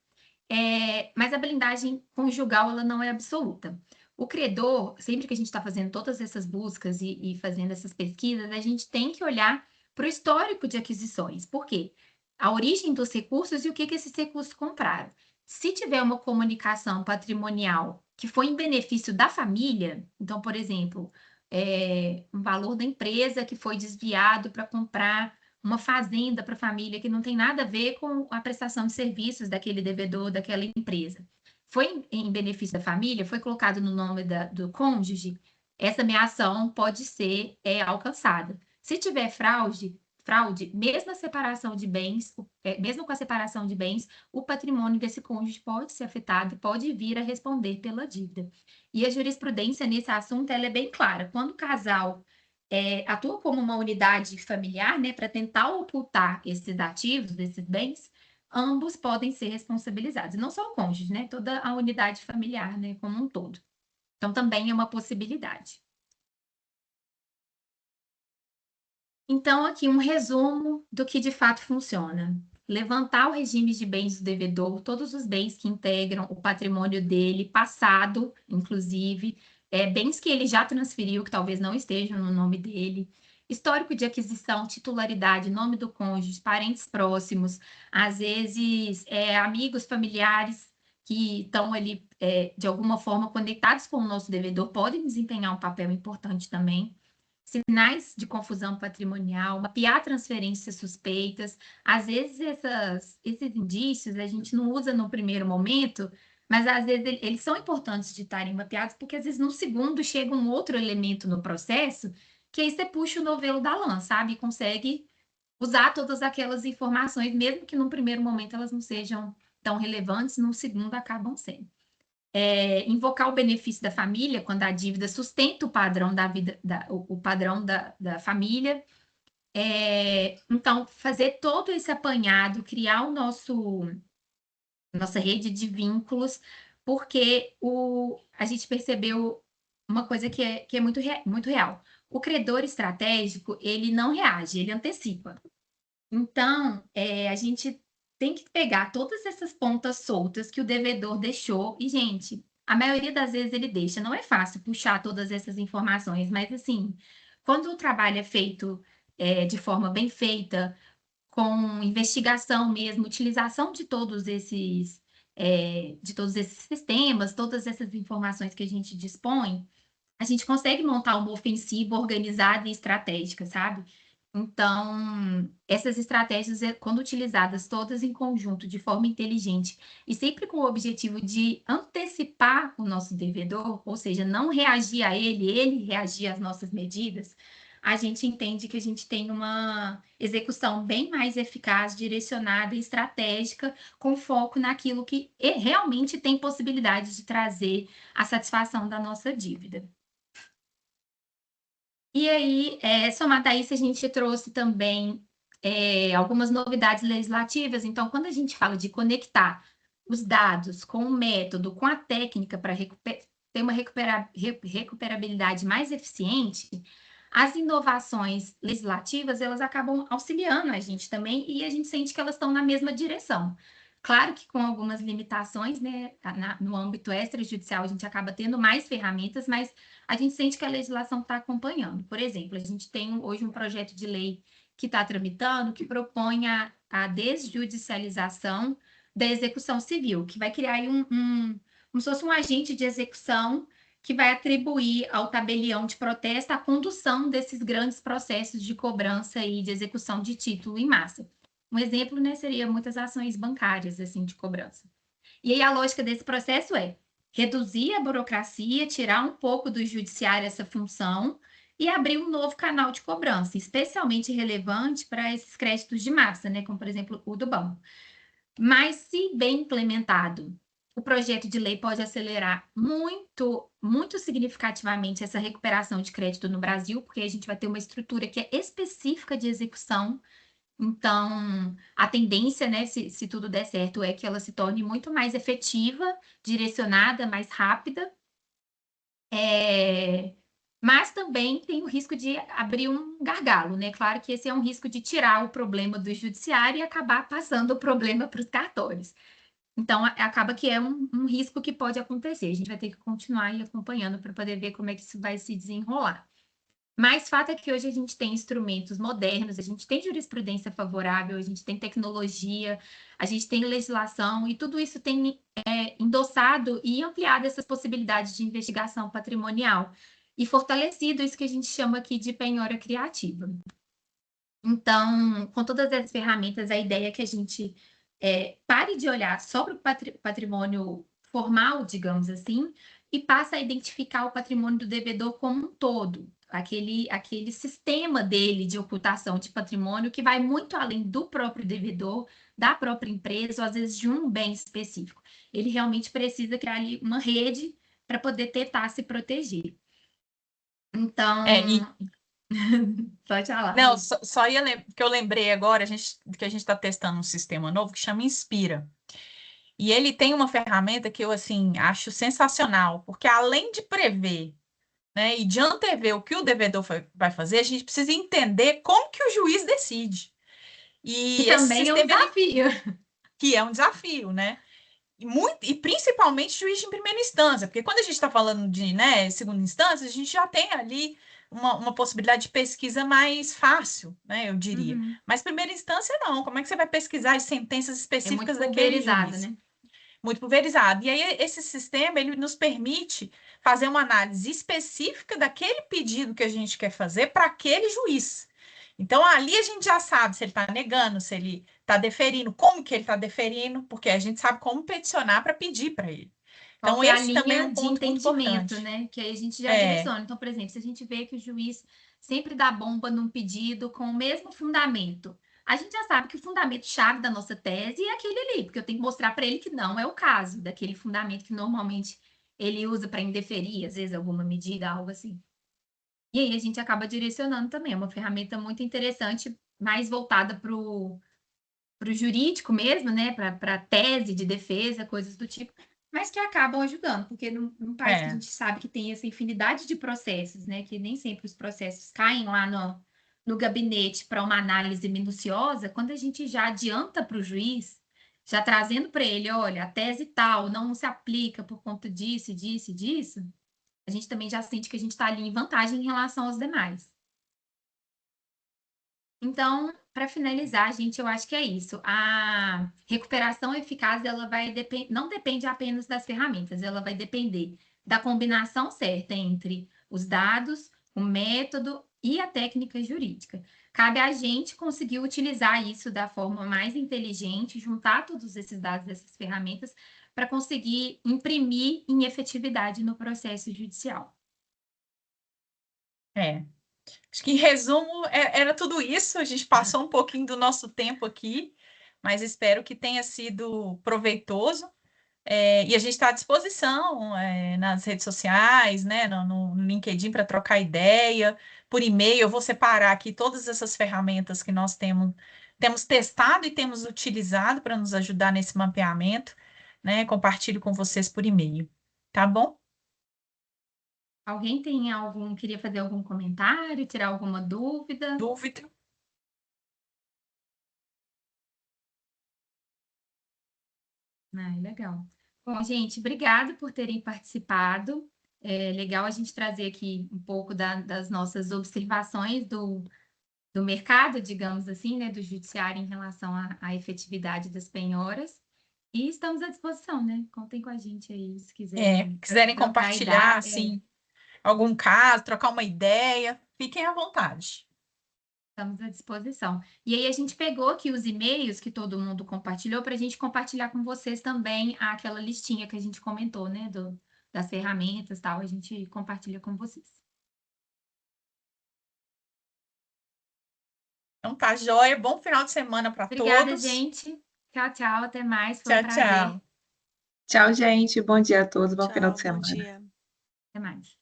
Mas a blindagem conjugal, ela não é absoluta. O credor, sempre que a gente está fazendo todas essas buscas e fazendo essas pesquisas, a gente tem que olhar para o histórico de aquisições. Por quê? A origem dos recursos e o que esses recursos compraram. Se tiver uma comunicação patrimonial que foi em benefício da família, então, por exemplo, um valor da empresa que foi desviado para comprar uma fazenda para a família que não tem nada a ver com a prestação de serviços daquele devedor, daquela empresa. Foi em benefício da família, foi colocado no nome do cônjuge, essa ameação pode ser alcançada. Se tiver fraude, mesmo a separação de bens, mesmo com a separação de bens, o patrimônio desse cônjuge pode ser afetado, pode vir a responder pela dívida. E a jurisprudência nesse assunto ela é bem clara. Quando o casal atua como uma unidade familiar, né, para tentar ocultar esses ativos, esses bens, ambos podem ser responsabilizados. Não só o cônjuge, né, toda a unidade familiar, né, como um todo. Então, também é uma possibilidade. Então, aqui um resumo do que de fato funciona. Levantar o regime de bens do devedor, todos os bens que integram o patrimônio dele, passado, inclusive, bens que ele já transferiu, que talvez não estejam no nome dele, histórico de aquisição, titularidade, nome do cônjuge, parentes próximos, às vezes amigos, familiares que estão ali, de alguma forma, conectados com o nosso devedor, podem desempenhar um papel importante também. Sinais de confusão patrimonial, mapear transferências suspeitas. Às vezes, esses indícios a gente não usa no primeiro momento, mas às vezes eles são importantes de estarem mapeados, porque às vezes no segundo chega um outro elemento no processo, que aí você puxa o novelo da lã, sabe? E consegue usar todas aquelas informações, mesmo que no primeiro momento elas não sejam tão relevantes, no segundo acabam sendo. Invocar o benefício da família, quando a dívida sustenta o padrão da vida, o padrão da família. Então, fazer todo esse apanhado, criar nossa rede de vínculos, porque a gente percebeu uma coisa que é muito real. O credor estratégico, ele não reage, ele antecipa. Então, a gente tem que pegar todas essas pontas soltas que o devedor deixou. E, gente, a maioria das vezes ele deixa. Não é fácil puxar todas essas informações, mas, assim, quando o trabalho é feito de forma bem feita, com investigação mesmo, utilização de todos esses sistemas, todas essas informações que a gente dispõe, a gente consegue montar uma ofensiva organizada e estratégica, sabe? Então, essas estratégias, quando utilizadas todas em conjunto, de forma inteligente, e sempre com o objetivo de antecipar o nosso devedor, ou seja, não reagir a ele reagir às nossas medidas, a gente entende que a gente tem uma execução bem mais eficaz, direcionada e estratégica, com foco naquilo que realmente tem possibilidade de trazer a satisfação da nossa dívida. E aí, somado a isso, a gente trouxe também algumas novidades legislativas. Então, quando a gente fala de conectar os dados com o método, com a técnica para ter uma recuperabilidade mais eficiente, as inovações legislativas, elas acabam auxiliando a gente também e a gente sente que elas estão na mesma direção. Claro que com algumas limitações, né, no âmbito extrajudicial, a gente acaba tendo mais ferramentas, mas a gente sente que a legislação está acompanhando. Por exemplo, a gente tem hoje um projeto de lei que está tramitando, que propõe a desjudicialização da execução civil, que vai criar aí como se fosse um agente de execução que vai atribuir ao tabelião de protesto a condução desses grandes processos de cobrança e de execução de título em massa. Um exemplo, né, seria muitas ações bancárias assim de cobrança. E aí a lógica desse processo é reduzir a burocracia, tirar um pouco do judiciário essa função e abrir um novo canal de cobrança, especialmente relevante para esses créditos de massa, né, como por exemplo o do banco. Mas se bem implementado, o projeto de lei pode acelerar muito, muito significativamente essa recuperação de crédito no Brasil, porque a gente vai ter uma estrutura que é específica de execução. Então, a tendência, né, se tudo der certo, é que ela se torne muito mais efetiva, direcionada, mais rápida. Mas também tem o risco de abrir um gargalo, né? Claro que esse é um risco de tirar o problema do judiciário e acabar passando o problema para os cartórios. Então, acaba que é um risco que pode acontecer. A gente vai ter que continuar aí acompanhando para poder ver como é que isso vai se desenrolar. Mas fato é que hoje a gente tem instrumentos modernos, a gente tem jurisprudência favorável, a gente tem tecnologia, a gente tem legislação, e tudo isso tem endossado e ampliado essas possibilidades de investigação patrimonial e fortalecido isso que a gente chama aqui de penhora criativa. Então, com todas essas ferramentas, a ideia é que a gente pare de olhar só para o patrimônio formal, digamos assim, e passe a identificar o patrimônio do devedor como um todo, aquele sistema dele de ocultação de patrimônio que vai muito além do próprio devedor, da própria empresa, ou às vezes de um bem específico. Ele realmente precisa criar ali uma rede para poder tentar se proteger. Então, pode falar. Não, só que eu lembrei agora, que a gente está testando um sistema novo que chama Inspira. E ele tem uma ferramenta que eu, assim, acho sensacional, porque além de prever, né, e de antever o que o devedor vai fazer, a gente precisa entender como que o juiz decide. E E esse também é um sistema, desafio. que é um desafio, né? E principalmente juiz de primeira instância, porque quando a gente está falando de, né, segunda instância, a gente já tem ali uma possibilidade de pesquisa mais fácil, né, eu diria. Uhum. Mas primeira instância não, como é que você vai pesquisar as sentenças É muito específicas daquele pulverizado, juiz? né? Muito pulverizado. E aí esse sistema, ele nos permite fazer uma análise específica daquele pedido que a gente quer fazer para aquele juiz. Então, ali a gente já sabe se ele está negando, se ele está deferindo, como que ele está deferindo, porque a gente sabe como peticionar para pedir para ele. Qual Então, que é a esse também é linha um de ponto muito entendimento, importante. né? Que aí a gente já É, direciona. Então, por exemplo, se a gente vê que o juiz sempre dá bomba num pedido com o mesmo fundamento, a gente já sabe que o fundamento-chave da nossa tese é aquele ali, porque eu tenho que mostrar para ele que não é o caso daquele fundamento que normalmente ele usa para indeferir, às vezes, alguma medida, algo assim. E aí a gente acaba direcionando também. É uma ferramenta muito interessante, mais voltada para o jurídico mesmo, né? Para tese de defesa, coisas do tipo, mas que acabam ajudando, porque num país que a é, gente sabe que tem essa infinidade de processos, né? Que nem sempre os processos caem lá no gabinete para uma análise minuciosa, quando a gente já adianta para o juiz, já trazendo para ele, olha, a tese tal não se aplica por conta disso, disso, disso, a gente também já sente que a gente está ali em vantagem em relação aos demais. Então, para finalizar, gente, eu acho que é isso. A recuperação eficaz, ela não depende apenas das ferramentas, ela vai depender da combinação certa entre os dados, o método e a técnica jurídica. Cabe a gente conseguir utilizar isso da forma mais inteligente, juntar todos esses dados dessas ferramentas para conseguir imprimir em efetividade no processo judicial. é. Acho que, em resumo, era tudo isso. A gente passou um pouquinho do nosso tempo aqui, mas espero que tenha sido proveitoso. E a gente está à disposição, nas redes sociais, né, no LinkedIn para trocar ideia, por e-mail. Eu vou separar aqui todas essas ferramentas que nós temos testado e temos utilizado para nos ajudar nesse mapeamento, né? Compartilho com vocês por e-mail. Tá bom? Alguém queria fazer algum comentário, tirar alguma dúvida? Dúvida? Legal. Bom, gente, obrigada por terem participado. É legal a gente trazer aqui um pouco das nossas observações do mercado, digamos assim, né, do judiciário em relação à efetividade das penhoras. E estamos à disposição, né? Contem com a gente aí, se quiserem Quiserem trocar compartilhar, ideia. assim, algum caso, trocar uma ideia, fiquem à vontade. Estamos à disposição. E aí a gente pegou aqui os e-mails que todo mundo compartilhou para a gente compartilhar com vocês também aquela listinha que a gente comentou, né? Das ferramentas e tal, a gente compartilha com vocês. Então tá, joia. Bom final de semana para Obrigada, todos. gente. Tchau, tchau. Até mais. Foi um Tchau, prazer. tchau. Tchau, gente. Bom dia a todos. Bom final Tchau, de bom semana. dia. Até mais.